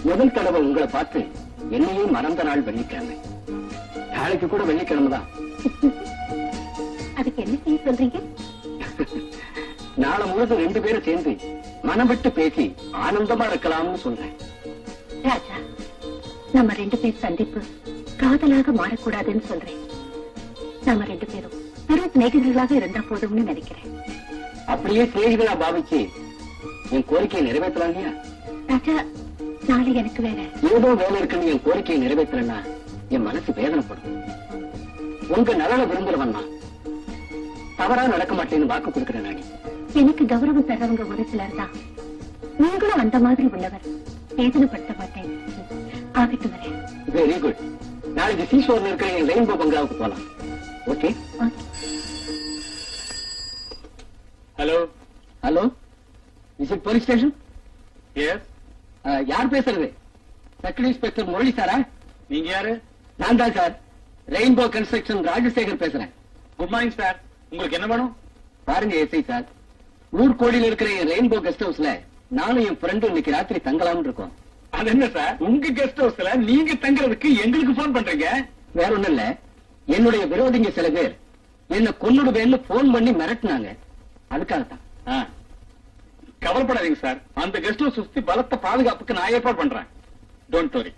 முதல் தடவை உங்களை பார்த்து என்னையே மறந்த நாள் வெள்ளிக்கிழமை. நாளைக்கு கூட வெள்ளிக்கிழமை தான். அதுக்கு என்ன செய்ய சொல்றீங்க? நாளை முழுதும் 2 பேரும் சேர்ந்து மனம் விட்டு பேசி ஆனந்தமா இருக்கலாம்னு சொல்றேன். ராஜா, நம்ம 2 பேர் சந்திப்பு காதலாக மாறக்கூடாதுன்னு சொல்றேன். நம்ம 2 பேரும் பெரும் சிநேகிதர்களாக இருந்தா போதும்னு நினைக்கிறேன். அப்படியே சிநேகிதனா பாவிச்சு என் கோரிக்கையை நிறைவேற்றலாம் இல்லையா? ராஜா, நாளை எனக்கு வேற ஏதோ வேலை இருக்குன்னு என் கோரிக்கையை நிறைவேற்றலன்னா என் மனசு வேதனைப்படும். உங்க நலனை விரும்புறவன் நான். தவறா நடக்க மாட்டேன்னு வாக்கு கொடுக்கிறேன். நானே எனக்கு கௌரவம் தர்றவங்க ஒரு சிலர் தான். நீங்களும் அந்த மாதிரி உள்ளவர். வேதனைப்படுத்த மாட்டேன். ஆகட்டும் வரேன். Very good. நாளைக்கு சீஷோர்ல இருக்கிற என் ரெயின்போ பங்களாவுக்கு போலாம். Okay? Hello hello, is it police station? Yes. யார் பேசுறது? சர்க்கிள் இன்ஸ்பெக்டர் முரளி சாரா? நீங்க யாரு? நான் தான் சார், ரெயின்போ கன்ஸ்ட்ரக்ஷன் ராஜசேகர் பேசுறேன். Good morning sir. உங்களுக்கு என்ன வேணும்? பாருங்க எஸ்ஐ சார், ஊர்கோடியில் இருக்கிற என் ரெயின்போ கெஸ்ட் ஹவுஸ்ல நானும் என் ஃப்ரெண்டும் இன்னைக்கு ராத்திரி தங்கலாம்னு இருக்கோம். அது என்ன சார், உங்க கெஸ்ட் ஹவுஸ்ல நீங்க தங்குறதுக்கு எங்களுக்கு போன் பண்றீங்க? வேற ஒண்ணும் இல்ல, என்னுடைய விரோதிங்க சில பேர் என்ன கொன்னுடுவேன்னு போன் பண்ணி மிரட்டினாங்க. அதுக்காகத்தான். கவலைப்படாதீங்க சார், அந்த கெஸ்ட் ஹவுஸ் சுத்தி பலத்த பாதுகாப்புக்கு நான் ஏற்பாடு பண்றேன். Don't worry.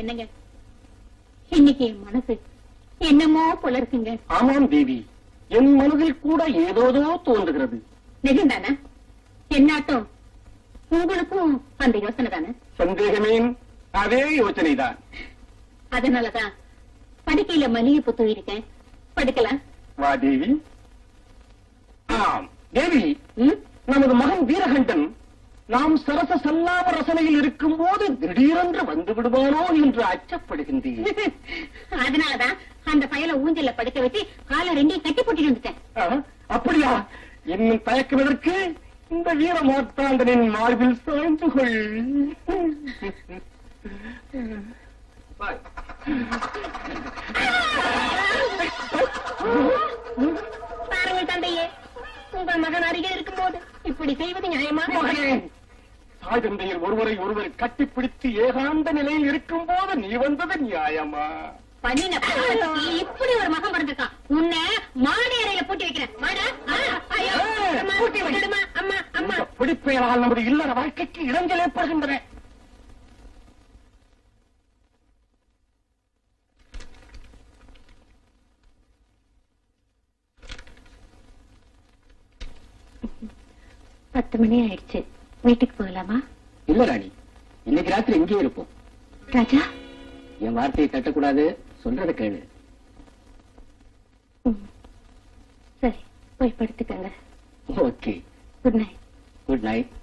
என்னங்க இன்னைக்கு என் மனசு என்னமோ போல இருக்குங்க. ஆமாம் தேவி, என் மனதில் கூட ஏதோதோ தோன்றுகிறது. நிஜம்தானே? என்னாட்டம் உங்களுக்கும் அந்த யோசனை தானே? சந்தேகமே, அதே யோசனைதான். அதனாலதான் படுக்கையில மல்லிகை பூ தூயிருக்கேன். படுக்கலாம். வா தேவி. ஆம் தேவி, நமது மகன் வீரகண்டன் நாம் சரச சல்லாப ரசனையில் இருக்கும் போது திடீரென்று வந்து விடுவானோ என்று அச்சப்படுகின்றேன். அதனாலதான் அந்த பயல ஊஞ்சல்ல படுக்க வச்சு காலை ரெண்டையும் கட்டி போட்டுட்டு வந்துட்டேன். அப்படியா? இன்னும் தயக்குவதற்கு இந்த வீர மார்த்தாண்டனின் மார்பில் சாய்ந்து கொள். பாருங்கள் தந்தையே, உங்கள் மகன் அருகே இருக்கும் போது இப்படி செய்வது நியாயமா? மகனே, தாய் தந்தையில் ஒருவரை ஒருவர் கட்டிப்பிடித்து ஏகாந்த நிலையில் இருக்கும் போது நீ வந்தது நியாயமா? பண்ணின பாவத்துக்கு இப்படி ஒரு மகன் பிறந்திருக்கான். உன்னை மாடி அறையில பூட்டி வைக்கிறேன். வாடா. ஐயோ, அம்மா, விட்டுடுமா. அம்மா அம்மா. இந்த பிடிப்பெயரால் நமது இல்லற வாழ்க்கைக்கு இடைஞ்சல் ஏற்படுகின்றன. பத்து மணி ஆயிடுச்சு, வீட்டுக்கு போகலாமா? இல்ல ராணி, இன்னைக்கு ராத்திரி இங்கே இருப்போம். ராஜா, என் வார்த்தையை தட்டக்கூடாது, சொல்றத கேளு. சரி, போய் படுத்துக்கங்க. Okay, good night. Good night.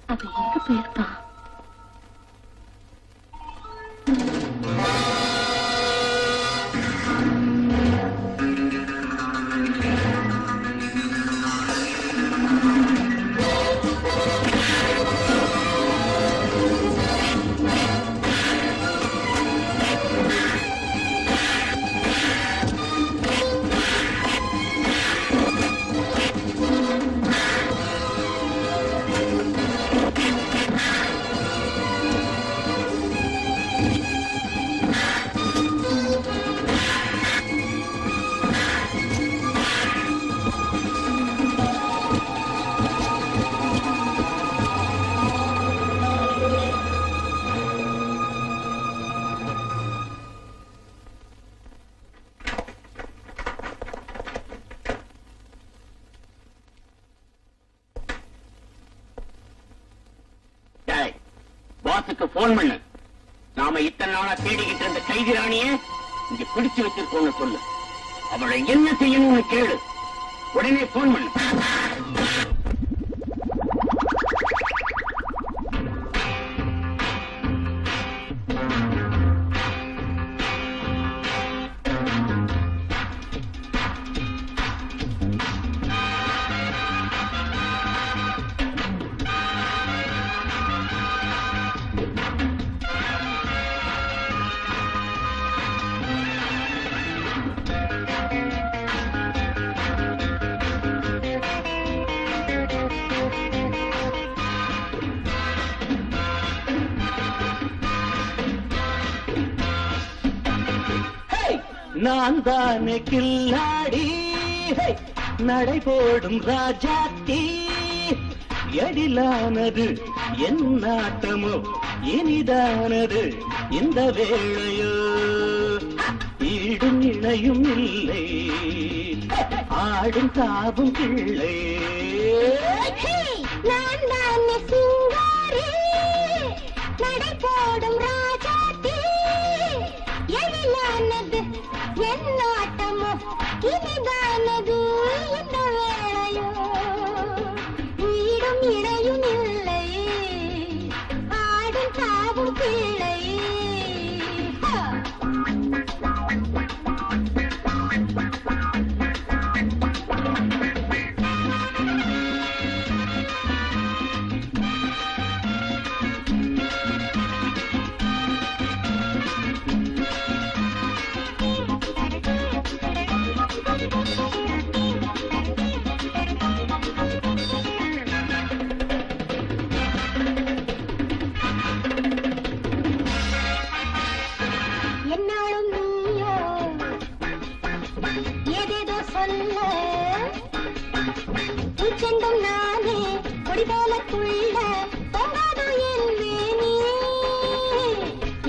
அவன் எங்க போயிருப்பான்? பாஸுக்கு போன் பண்ணு. நாம இத்தனை நாளா தேடிக்கிட்டு இருந்த கைதி ராணிய இங்க பிடிச்சு வச்சிருக்கோம்னு சொல்லு. அவளை என்ன செய்யணும்னு கேளு. உடனே போன் பண்ணு. நான் தானே கில்லாடி நடை போடும் ராஜாத்தி எழிலானது என் நாட்டமோ இனிதானது இந்த வேளையோ ஈடும் இணையும் இல்லை ஆடும் தாவும் பிள்ளை நான் தானே சிங்காரி நடை போடும் ராஜாத்தி எழிலானது என் நாட்டமோ இனிதானது இந்த வேளையோ ஈடும் இணையும் இல்லை ஆடும் தாவும் பிள்ளை என்னாலும் நீயோ ஏதேதோ சொல்ல உச்செண்டும் நானே கொடி போல துள்ள பொங்காதோ என் வேணி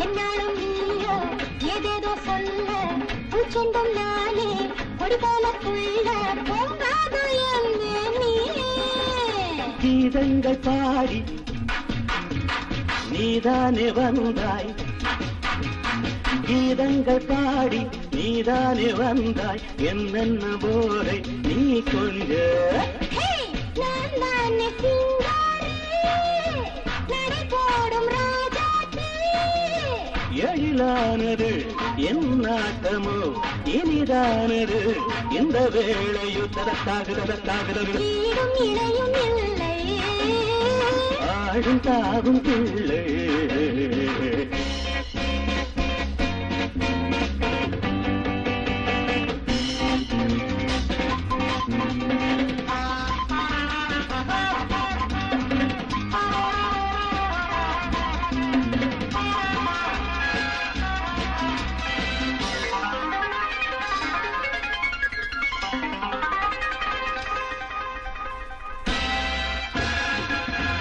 என்னாலும் நீயோ ஏதேதோ சொல்ல உச்செண்டும் நானே கொடி போல துள்ள பொங்காதோ என் வேணி கீதங்கள் பாடி நீதானே வந்தாய் கீதங்கள் பாடி நீதானே வந்தாய் என்னென்ன போரை நீ கொஞ்ச நான் தானே சிங்காரி நடை போடும் ராஜாத்தி எழிலானது என் நாட்டமோ இனிதானது இந்த வேளையோ தரத்தாகுதல் ஈடும் இணையும் இல்லை ஆடும் தாவும் பிள்ளை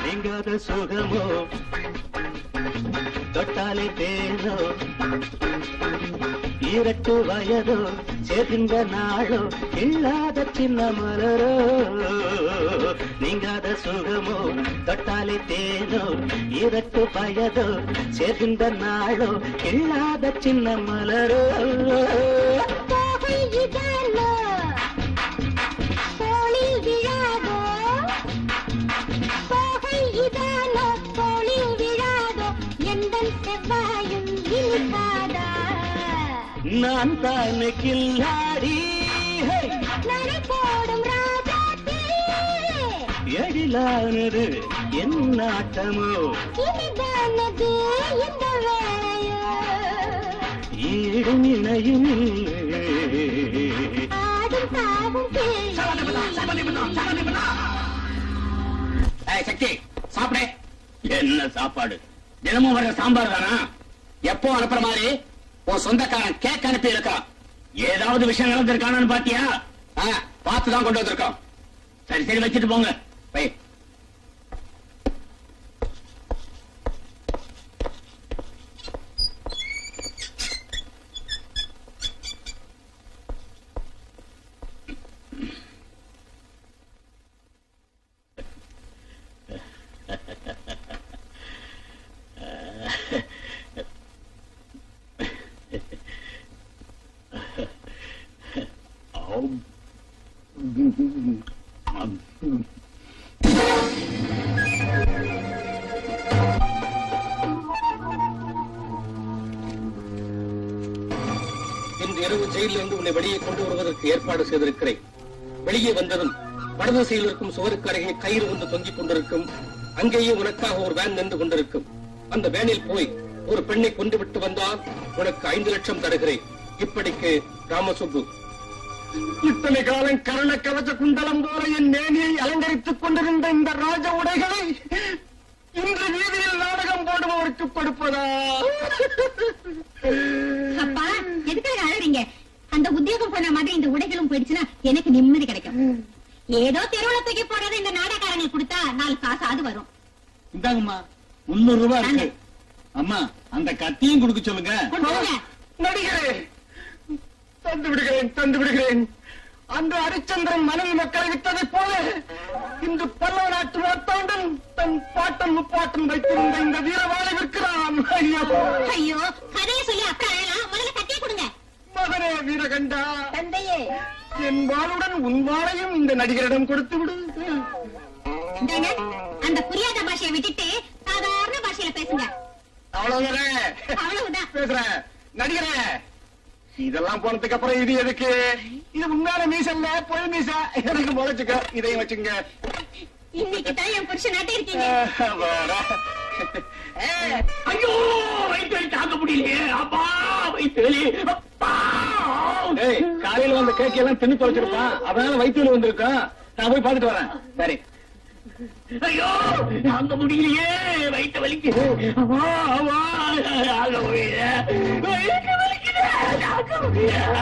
நீங்காத சுகமோ தொட்டாலே தேனோ இரட்டு வயதோ சேர்கின்ற நாளோ இல்லாத சின்ன மலரோ நீங்காத சுகமோ தொட்டாலே தேனோ இரட்டு வயதோ சேர்கின்ற நாளோ இல்லாத சின்ன மலரோ தோகை இதானோ தோளில் விழாதோ தோகை இதானோ நான் தானே கில்லாடி நடை போடும் ராஜாத்தி எழிலானது என் நாட்டமோ இனிதானது இந்த வேளையோ ஈடும் இணையும் ஆடும் தாவும் சக்தி சாப்பிடு. என்ன சாப்பாடு? தினமும் வர சாம்பார் தானா? எப்போ அனுப்புற மாதிரி உன் சொந்தக்காரன் கேக் அனுப்பி இருக்கான். ஏதாவது விஷயம் நடந்திருக்கானு பாத்தியா? பார்த்துதான் கொண்டு வந்திருக்கோம். சரி சரி வச்சுட்டு போங்க. வை. இன்று இரவு ஜெயிலிலிருந்து உன்னை வெளியே கொண்டு வருவதற்கு ஏற்பாடு செய்திருக்கிறேன். வெளியே வந்ததும் வடதிசையில் இருக்கும் சுவருக்கு அருகே கயிறு ஒன்று தொங்கிக் கொண்டிருக்கும். அங்கேயே உனக்காக ஒரு வேன் நின்று கொண்டிருக்கும். அந்த வேனில் போய் ஒரு பெண்ணை கொண்டு விட்டு வந்தால் உனக்கு 5 லட்சம் தருகிறேன். இப்படிக்கு ராமசுப்பு. இத்தனை காலம் கரண கவச்ச குண்டலம் போல என் மேனியை அலங்கரித்துக் கொண்டிருந்த இந்த ராஜ உடைகளை இன்று வீதியில் நாடகம் போடுபவருக்கு கொடுப்பதா? அப்பா எதுக்காக அழறீங்க? அந்த உத்தியோகம் போன மாதிரி இந்த உடைகளும் போயிடுச்சுன்னா எனக்கு நிம்மதி கிடைக்கும். ஏதோ தெருவுல தூக்கி போடுறது இந்த நாடகாரங்களுக்கு கொடுத்தா 4 காசாவது வரும். இந்தாங்கம்மா 300 ரூபாய் இருக்கு. அம்மா அந்த கத்தியும் கொடுக்க சொல்லுங்க. நடிகரே, தந்து விடுகிறேன். அன்று ஹரிச்சந்திரன் மனைவி மக்களை விட்டதை போல இன்று பல்லவ நாட்டு மார்த்தாண்டன் தன் பாட்டன் முப்பாட்டன் வைத்திருந்த இந்த வீரவாளை விற்கிறான். ஐயோ கதையை சொல்லி அப்புறம் முதல்ல கத்தியை கொடுங்க. மகனே வீரகண்டா, தந்தையே, என் வாளுடன் உன் வாளையும் இந்த நடிகரிடம் கொடுத்து விடு. அந்த புரியாத பாஷையை விட்டுட்டு சாதாரண பாஷையில பேசுங்க. அவ்வளவுதான் பேசுறேன். நடிகரே, இதெல்லாம் போனதுக்கு அப்புறம் இது எதுக்கு? இது உண்மையான மீசல்ல, பொய் மீச. எனக்கு முளைச்சுக்க, இதையும் வச்சுங்க. இன்னைக்கு தான் என் புருஷன் நாட்டே இருக்கீங்க. ஐயோ வயிற்று தாங்க முடியலையே. அப்பா வயிற்று வலி. காலையில வந்த கேக் எல்லாம் தின்னு தொலைச்சிருப்பான். அதனால வயிற்று வலி வந்திருக்கான். நான் போய் பார்த்துட்டு வரேன். சரி. ஐயோ தாங்க முடியலையே, வயிற்று வலிக்குது. அம்மா அம்மா தாங்க முடியல, வயிற்று வலிக்குது, தாங்க முடியல.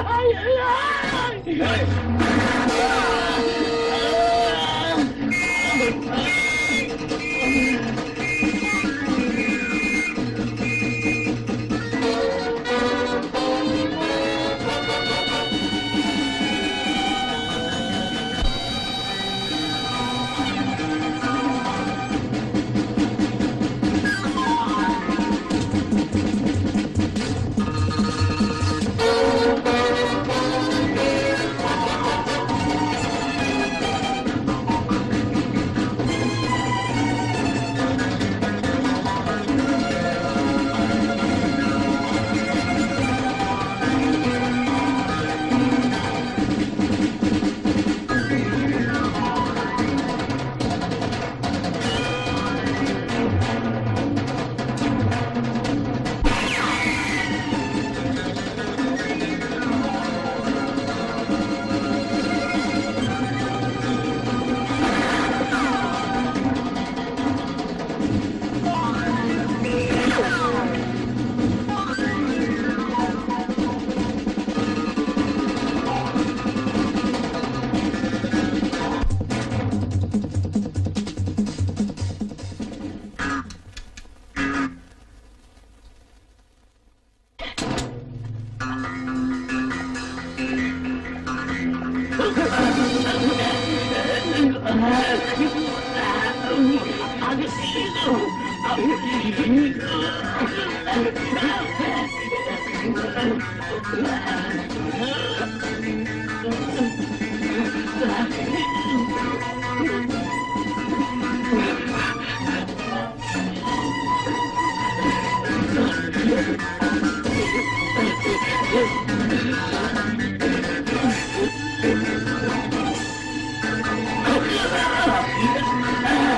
Hey!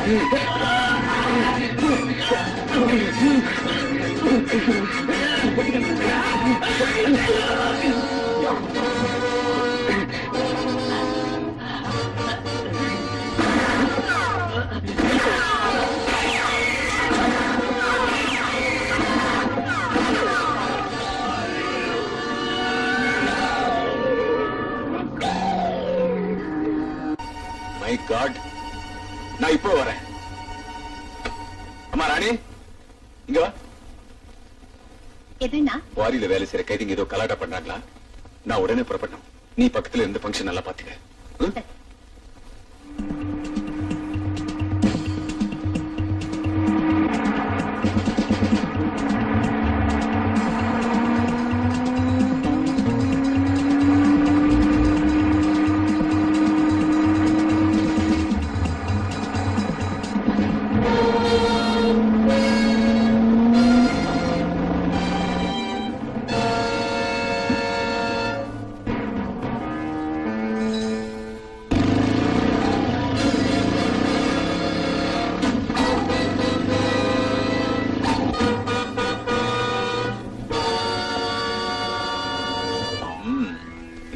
மை காட், நான் இப்போ வரேன். அம்மா ராணி, இங்க வா. எதுனா வாரியில வேலை செய்யற கைதிங்க ஏதோ கலாட்டா பண்றாங்களா? நான் உடனே புறப்படணும். நீ பக்கத்துல இருந்து ஃபங்க்ஷன் நல்லா பாத்துக்க.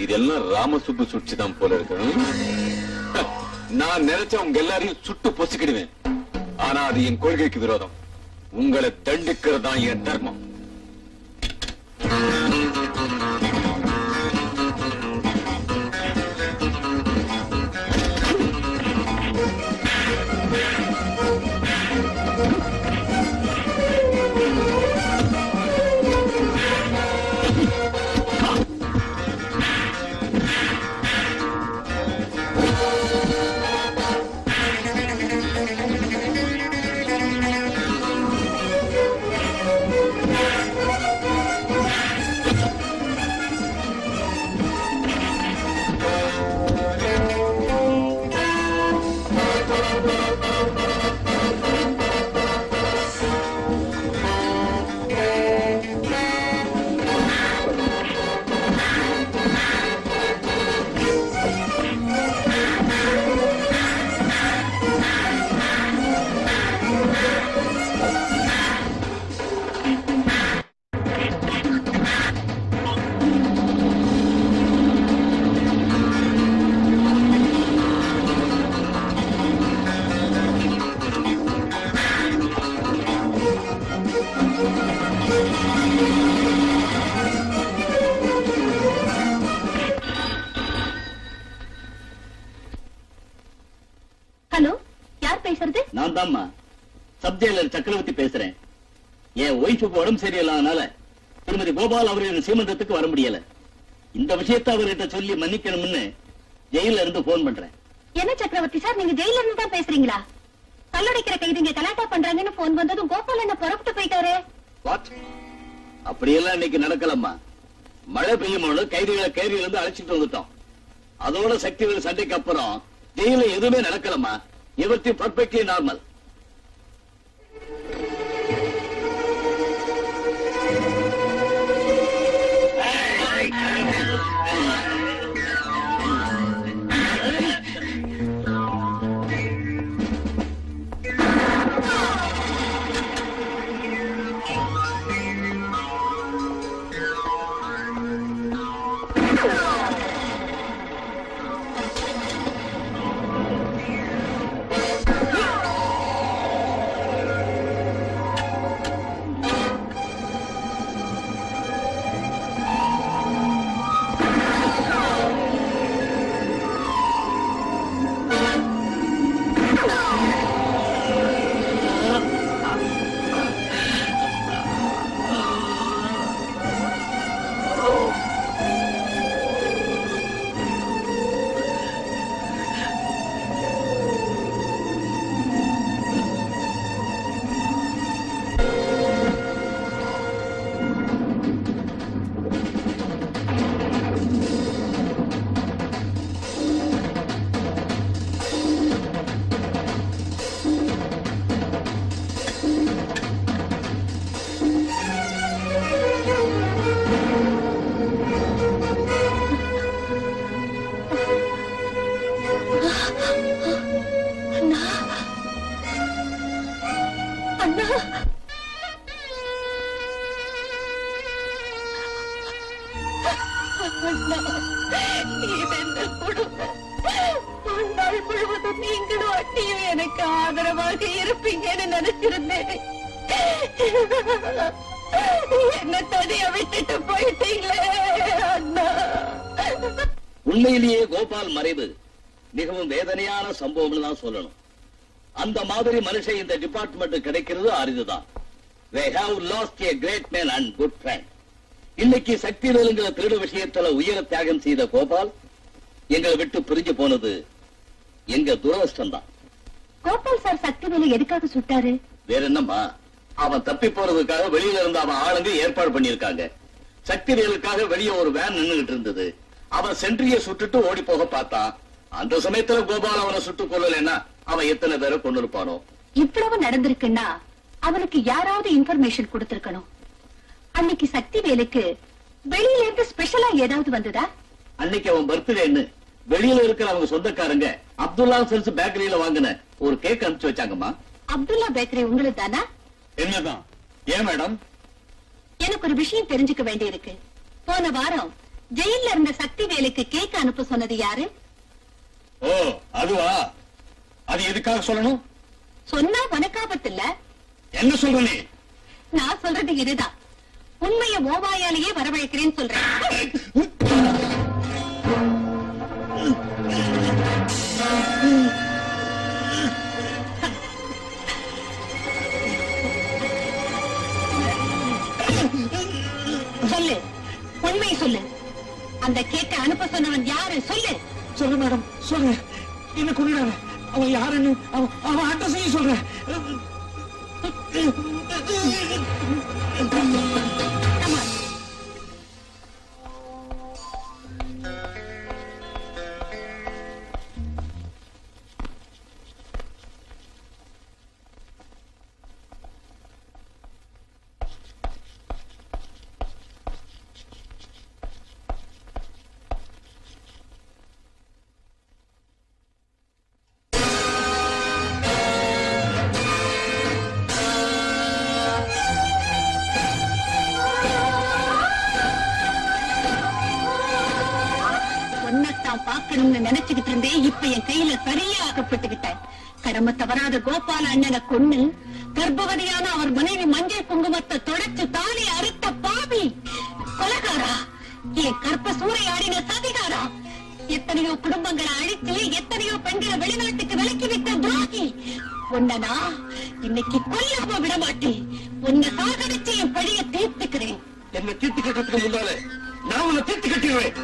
இதெல்லாம் ராமசுப்பு சுட்சிதான் போல இருக்கு. நான் நினைச்ச உங்க எல்லாரையும் சுட்டு பொசுக்கிடுவேன். ஆனா அது என் கொள்கைக்கு விரோதம். உங்களை தண்டிக்கிறது தான் என் தர்மம். நான் தான்மா சப் ஜெயிலர் சக்கரவர்த்தி பேசுறேன். என் ஒய்ஃபுக்கு உடம்பு சரியில்லாதனால திருமதி கோபால் அவர்களின் சீமந்தத்துக்கு வர முடியல. இந்த விஷயத்தை அவர்கிட்ட சொல்லி மன்னிக்கணும்னு ஜெயில இருந்து போன் பண்றேன். என்ன சக்கரவர்த்தி சார், நீங்க ஜெயில இருந்து தான் பேசுறீங்களா? கல்லடைக்கிற கைதிங்க கலாட்டா பண்றாங்கன்னு போன் வந்ததும் கோபால் என்ன புறப்பட்டு போயிட்டாரு. வாட்? அப்படியெல்லாம் இன்னைக்கு நடக்கலம்மா. மழை பெய்யும்போது கைதிகளை கைதியில இருந்து அழைச்சிட்டு வந்துட்டோம். அதோட சக்திகள் சண்டைக்கு அப்புறம் ஜெயில எதுவுமே நடக்கலம்மா. everything perfectly normal. நீயும் எனக்கு ஆதரவாக இருப்பீங்கன்னு நினைச்சிருந்தேன். என்ன தனியா விட்டுட்டு போயிட்டீங்களே அண்ணா. உண்மையிலேயே கோபால் மறைவு மிகவும் வேதனையான சம்பவம்னு தான் சொல்லணும். அந்த மாதிரி மனுஷன் இந்த டிபார்ட்மெண்ட் கிடைக்கிறது அரிதுதான். They have lost a great man and good friend. இன்னைக்கு சக்தி வேலுங்கிற திருடு விஷயத்துல உயிர தியாகம் செய்த கோபால் எங்களை விட்டு பிரிஞ்சு போனது எங்க துரதிர்ஷ்டம் தான். கோபால் சார் சக்தி வேலை எதுக்காக சுட்டாரு? வேற என்னம்மா, அவன் தப்பி போறதுக்காக வெளியில இருந்த அவன் ஆளுங்க ஏற்பாடு பண்ணிருக்காங்க. சக்தி வேலுக்காக வெளியே ஒரு வேன் நின்னுகிட்டு இருந்தது. அவன் சென்ட்ரிய சுட்டுட்டு ஓடி போக பார்த்தான். அந்த சமயத்துல கோபால் அவனை சுட்டு கொள்ளலன்னா அவன் எத்தனை பேரை கொண்டு இருப்பானோ. இவ்வளவு நடந்திருக்குன்னா அவனுக்கு யாராவது இன்ஃபர்மேஷன் கொடுத்திருக்கணும். அன்னைக்கு சக்தி வேலுக்கு வெளியில இருந்து ஸ்பெஷலா ஏதாவது வந்ததா? அன்னைக்கு அவன் பர்த்டேன்னு வெளியில இருக்கிற அவங்க சொந்தக்காரங்க அப்துல்லா செல்ஸ் பேக்கரியில வாங்கின ஒரு கேக் அனுப்பிச்சு வச்சாங்கம்மா. அப்துல்லா பேக்கரி உங்களுக்கு தானா? என்னதான்? ஏன் மேடம்? எனக்கு ஒரு விஷயம் தெரிஞ்சுக்க வேண்டி இருக்கு. போன வாரம் ஜெயில இருந்த சக்தி வேலுக்கு கேக் அனுப்ப சொன்னது யாரு? ஓ அதுவா? அது எதுக்காக சொல்லணும்? சொன்னா உனக்காபத்து இல்ல. என்ன சொல்ற நீ? நான் சொல்றது இதுதான். உண்மைய ஓவாயாலேயே வரவழைக்கிறேன்னு சொல்றேன். சொல்லு, உண்மையை சொல்லு. அந்த கேக்க அனுப்ப சொன்னவன் யாரு? சொல்லு. சொல்லு மேடம், சொல்லு. என்ன கொண்டுடாத. அவன் யாருன்னு அவன் அட்ரஸையும் சொல்றேன். பார்க்கணும்னு நினைச்சுக்கிட்டு இருந்தேன். இப்ப என் கையில சரியா ஆக்கப்பட்டுக்கிட்டேன். கடமை தவறாத கோபால அண்ணனை கொன்னு கர்ப்பவதியான அவர் மனைவி மஞ்சள் குங்குமத்தை தொடச்சு தாலி அறுத்த பாவி கொலைகாரா, என் கற்ப சூறையாடின சதிகாரா, எத்தனையோ குடும்பங்களை அழித்து எத்தனையோ பெண்களை வெளிநாட்டுக்கு விலக்கி விட்ட துரோகி. உன்னனா இன்னைக்கு கொல்லாம விட மாட்டேன். உன்னை சாகடிச்சு என் பழிய தீர்த்துக்கிறேன். என்ன தீர்த்து கட்டுறதுக்கு முன்னாலே நான் உன்னை தீர்த்து கட்டிடுவேன்.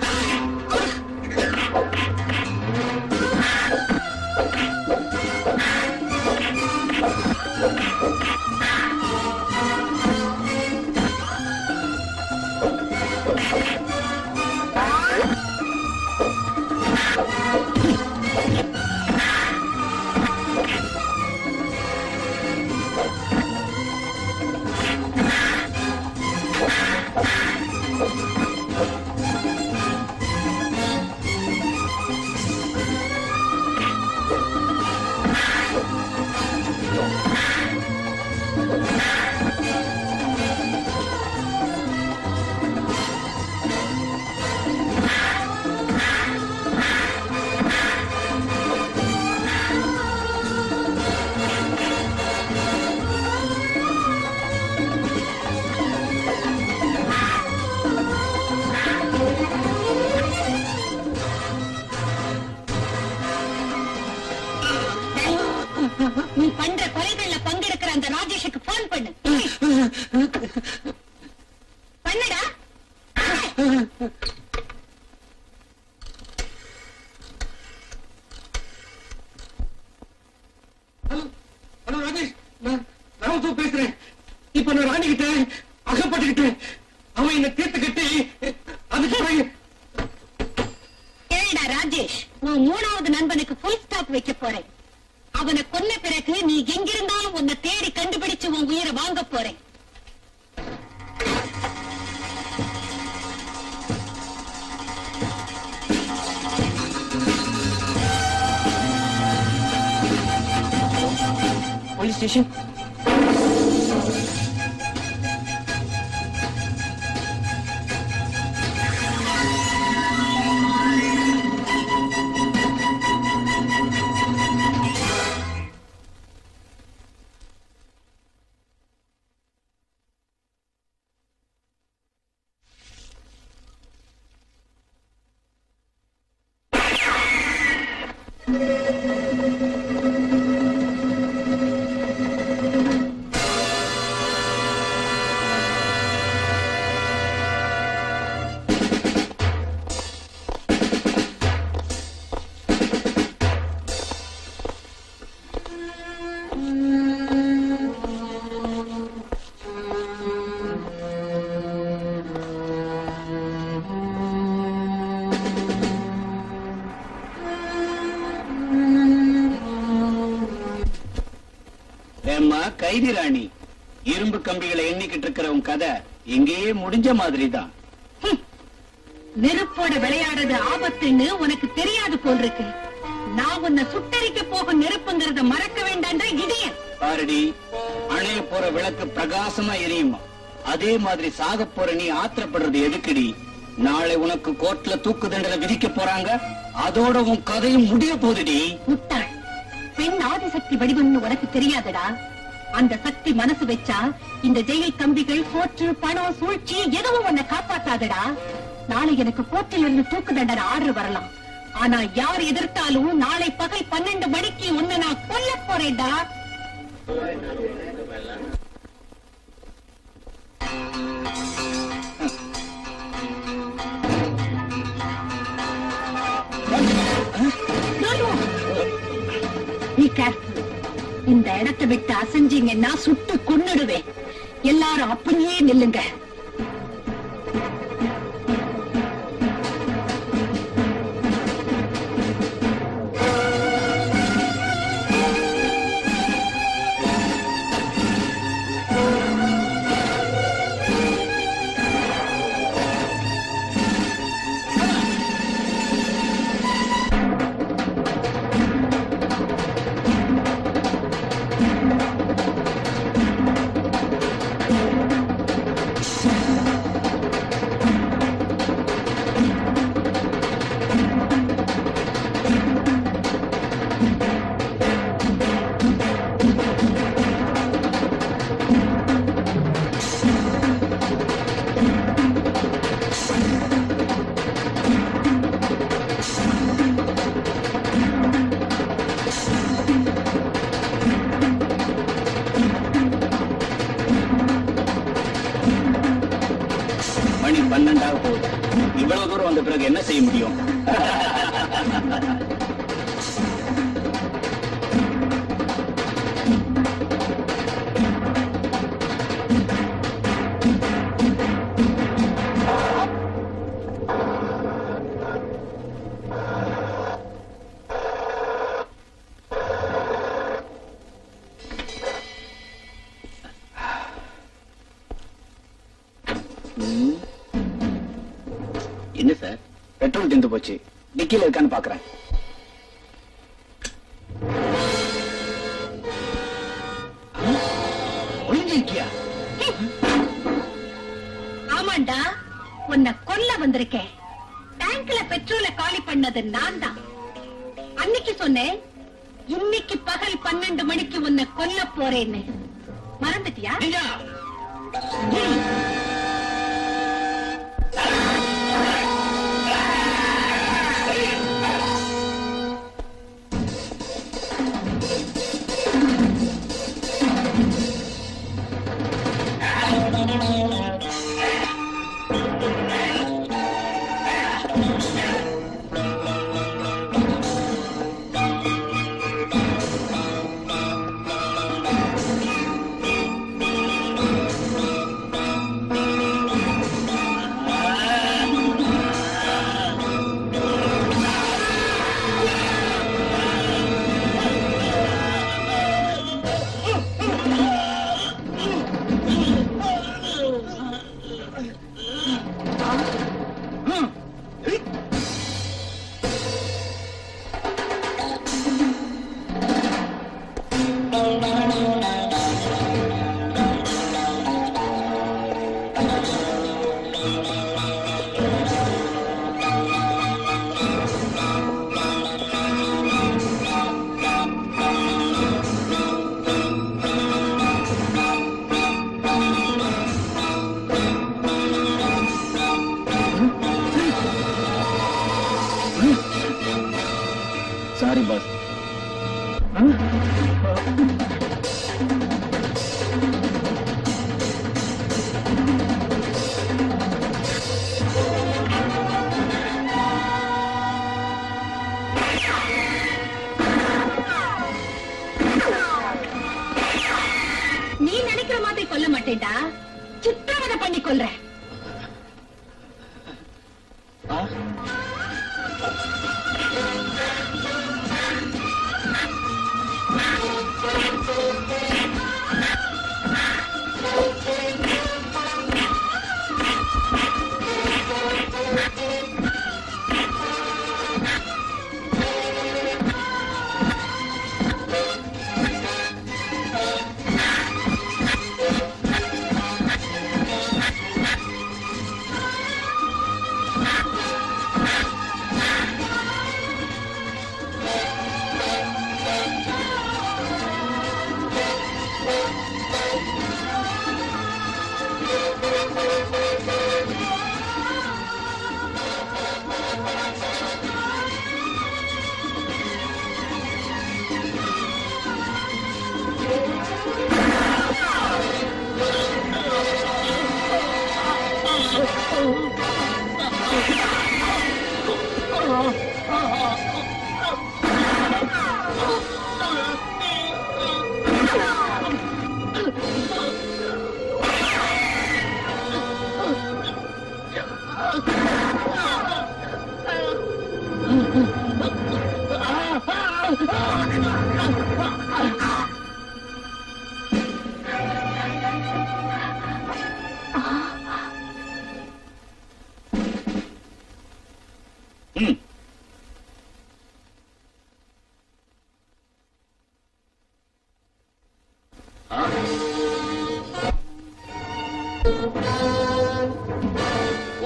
நீ பண்ற கொலைகள்ல பங்கெடுக்கிற அந்த ராஜேஷுக்கு போன் பண்ணு. பண்ணுடா. ஹலோ ராஜேஷ், நான் ராமசு பேசுறேன். இப்ப நான் ராணி கிட்ட அகப்பட்டுக்கிட்டேன். அவன் என்ன தீர்த்து கட்டி அதுக்கு ஏடா ராஜேஷ், உன் மூணாவது நண்பனுக்கு ஃபுல் ஸ்டாப் வைக்க போறேன். அவனை கொன்ன பிறகு நீ எங்கிருந்தாலும் உன்னை தேடி கண்டுபிடிச்சு உன் உயிரை வாங்க போறேன். Police station. கைதி ராணி, இரும்பு கம்பிகளை எண்ணிக்கிட்டு இருக்கிற உன் கதை எங்கேயே முடிஞ்ச மாதிரிதான். நெருப்போட விளையாடுறது ஆபத்துன்னு உனக்கு தெரியாது போன்றிருக்கு. நான் உன்னை சுட்டரிக்க போகும் நெருப்புங்கிறத மறக்க வேண்டாம் இடியன். பாரடி, அணைய போற விளக்கு பிரகாசமா எரியுமா? அதே மாதிரி சாக போற நீ ஆத்திரப்படுறது எதுக்குடி? நாளை உனக்கு கோர்ட்ல தூக்கு தண்டனை விதிக்க போறாங்க. அதோட உன் கதையும் முடிய போகுதுடி. முட்டாள், பெண் ஆதிசக்தி வடிவம்னு உனக்கு தெரியாதடா. அந்த சக்தி மனசு வச்சா இந்த ஜெயில் கம்பிகள், கோர்ட்டு, பணம், சூழ்ச்சி எதுவும் உன்னை காப்பாத்தாதடா. நாளை எனக்கு கோர்ட்டில் இருந்து தூக்கு தண்டனை ஆர்டர் வரலாம். ஆனா யார் எதிர்த்தாலும் நாளை பகல் 12 மணிக்கு உன்னை நான் கொல்ல போறேன்டா. இந்த இடத்தை விட்டு அசைஞ்சீங்கன்னா சுட்டு கொன்னுடுவேன். எல்லாரும் அப்படியே நில்லுங்க. மணி 12 போகுது. இவ்வளவு தூரம் வந்த பிறகு என்ன செய்ய முடியும்? என்ன சார், பெட்ரோல் தீர்ந்து போச்சு. டிக்கில இருக்கான்னு பாக்குறேன். ஒளிஞ்சிருக்கியா? ஆமாண்டா, உன்னை கொல்ல வந்திருக்கேன். டேங்க்ல பெட்ரோலை காலி பண்ணது நான் தான். அன்னைக்கு சொன்னேன், இன்னைக்கு பகல் 12 மணிக்கு உன்னை கொல்ல போறேன்னு. மறந்துட்டியா? அப்படி கொல்ல மாட்டேன்டா, சித்திரவதை பண்ணி கொல்றேன்.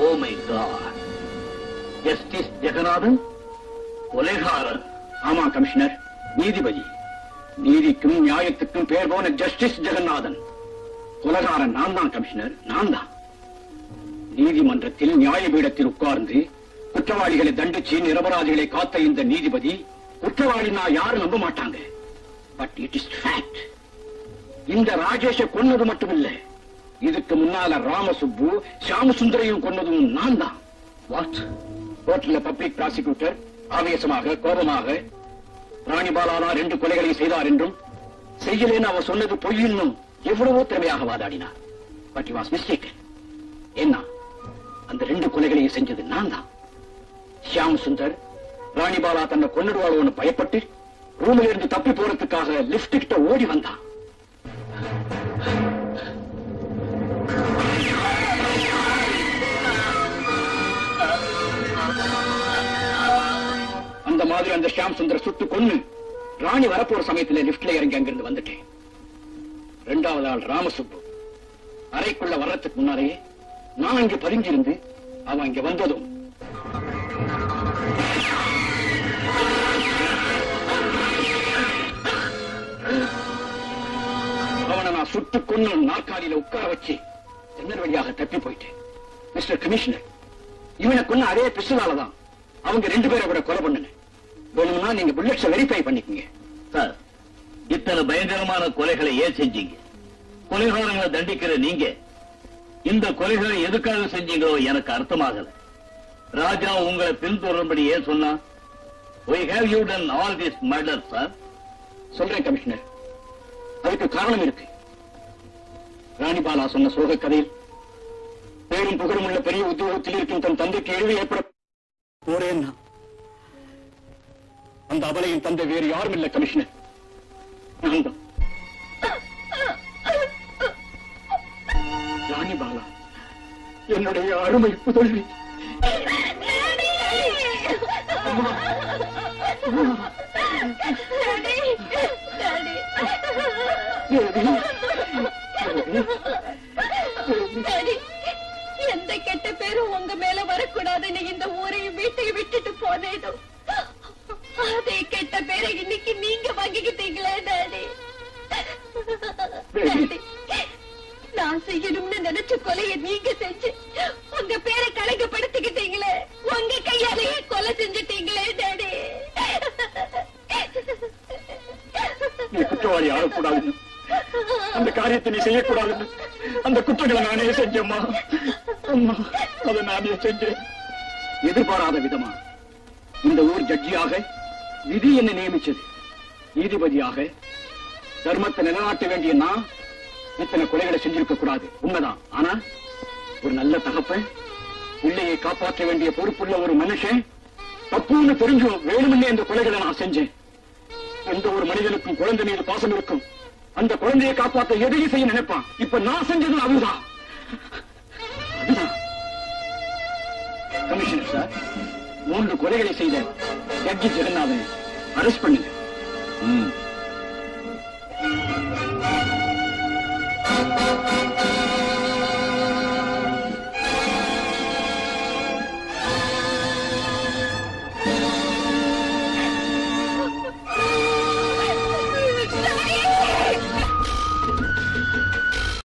Oh my God. Justice Jeganathan கொலைகாரன். ஆமா கமிஷனர், நீதிபதி. நீதிக்கும் நியாயத்துக்கும் பேர் போன ஜஸ்டிஸ் ஜெகநாதன் கொலைகாரன் நான் தான் கமிஷனர், நான் தான். நீதிமன்றத்தில் நியாயபீடத்தில் உட்கார்ந்து குற்றவாளிகளை தண்டிச்சு நிரபராதிகளை காத்த இந்த நீதிபதி குற்றவாளி நான் யாரும் நம்ப மாட்டாங்க. But it is fact. இந்த ராஜேஷ கொன்னது மட்டுமில்ல, இதுக்கு முன்னால ராமசுப்பு சாமசுந்தரையும் கொன்னதும் நான் தான். வாட்? கோர்ட்ல பப்ளிக் ப்ராசிக்யூட்டர் ஆவேசமாக கோபமாக ராணிபாலா 2 கொலைகளை செய்தார் என்றும் செய்யலேன்னு அவர் சொன்னது பொய்யின்னும் எவ்வளவோ திறமையாக வாதாடினார். But he was mistaken. என்ன, அந்த 2 கொலைகளையும் செஞ்சது நான் தான். ஷியாம் சுந்தர் ராணிபாலா தன்னை கொன்னுடுவாளோன்னு பயப்பட்டு ரூமில் இருந்து தப்பி போறதுக்காக லிப்ட் கிட்ட ஓடி வந்தான். அந்த மாதிரி அந்த ஷியாம் சுந்தர் சுட்டு கொன்னு ராணி வரப்போற சமயத்துல லிப்ட்ல இறங்கி அங்கிருந்து வந்துட்டேன். 2வது ஆள் ராமசுப்பு அறைக்குள்ள வர்றதுக்கு முன்னாலேயே நான் அங்க பதுங்கியிருந்து அவன் இங்க வந்ததும் அவனை நான் சுட்டு கொன்னு நாற்காலியில உட்கார வச்சு ஜன்னல் வழியாக தப்பி போயிட்டேன். மிஸ்டர் கமிஷனர், இவனை கொன்ன அதே பிஸ்டலாலதான் அவங்க 2 பேரை கூட கொலை பண்ணுங்க. வேணும்னா நீங்க புல்லட்ஸை வெரிஃபை பண்ணிக்கங்க. சார், இத்தனை பயங்கரமான கொலைகளை ஏன் செஞ்சீங்க? கொலைகாரங்களை தண்டிக்கிற நீங்க இந்த கொலைகளை எதுக்காக செஞ்சீங்களோ எனக்கு அர்த்தமாகல. ராஜா உங்களை பின்தொடரும்படி ஏன் சொன்னா? We have you done all this murder, sir? சொல்றேன் கமிஷனர், அதுக்கு காரணம் இருக்கு. ராணிபாலா சொன்ன சோக கதையில் பேரும் புகழும் உள்ள பெரிய உத்தியோகத்தில் இருக்கும் தன் தந்தைக்கு இழிவு ஏற்பட போறேன்னா அந்த அபலையின் தந்தை வேறு யாரும் இல்லை கமிஷனர், நான் தான். ராணிபாலா என்னுடைய அருமை புதல்வி. எந்த கெட்ட பேரும் உங்க மேல வரக்கூடாதுன்னு இந்த ஊரையும் வீட்டையும் விட்டுட்டு போனேன். அதே கெட்ட பேரை இன்னைக்கு நீங்க வாங்கிக்கிட்டீங்களே டாடி. நான் செய்யணும்னு நினைச்ச கொலையை நீங்க செஞ்சு உங்க பேரை கலங்கப்படுத்திக்கிட்டீங்களே. உங்க கையாலேயே கொலை செஞ்சுட்டீங்களே டாடி. நீ குற்றவாளி ஆகக்கூடாதுன்னு, அந்த காரியத்தை நீ செய்யக்கூடாதுன்னு அந்த குற்றங்களை நானே செஞ்சேம்மா. அம்மா, அதை நானே செஞ்சேன். எதிர்பாராத விதமா இந்த ஊர் ஜட்ஜியாக விதி என்ன நியமிச்சது. நீதிபதியாக தர்மத்தை நிலைநாட்ட வேண்டிய நான் இத்தனை கொலைகளை செஞ்சிருக்க கூடாது, உண்மைதான். ஆனா ஒரு நல்ல தகப்பன், பிள்ளையை காப்பாற்ற வேண்டிய பொறுப்புள்ள ஒரு மனுஷன் தப்புன்னு தெரிஞ்சும் வேணும்னே இந்த கொலைகளை நான் செஞ்சேன். எந்த ஒரு மனிதனுக்கும் குழந்தை மீது பாசம் இருக்கும். அந்த குழந்தையை காப்பாற்ற எதையும் செய்ய நினைப்பான். இப்ப நான் செஞ்சது அதுதான். கமிஷனர் சார், 3 கொலைகளை செய்த ஜட்ஜி ஜெகநாதன் அரெஸ்ட் பண்ணுங்க.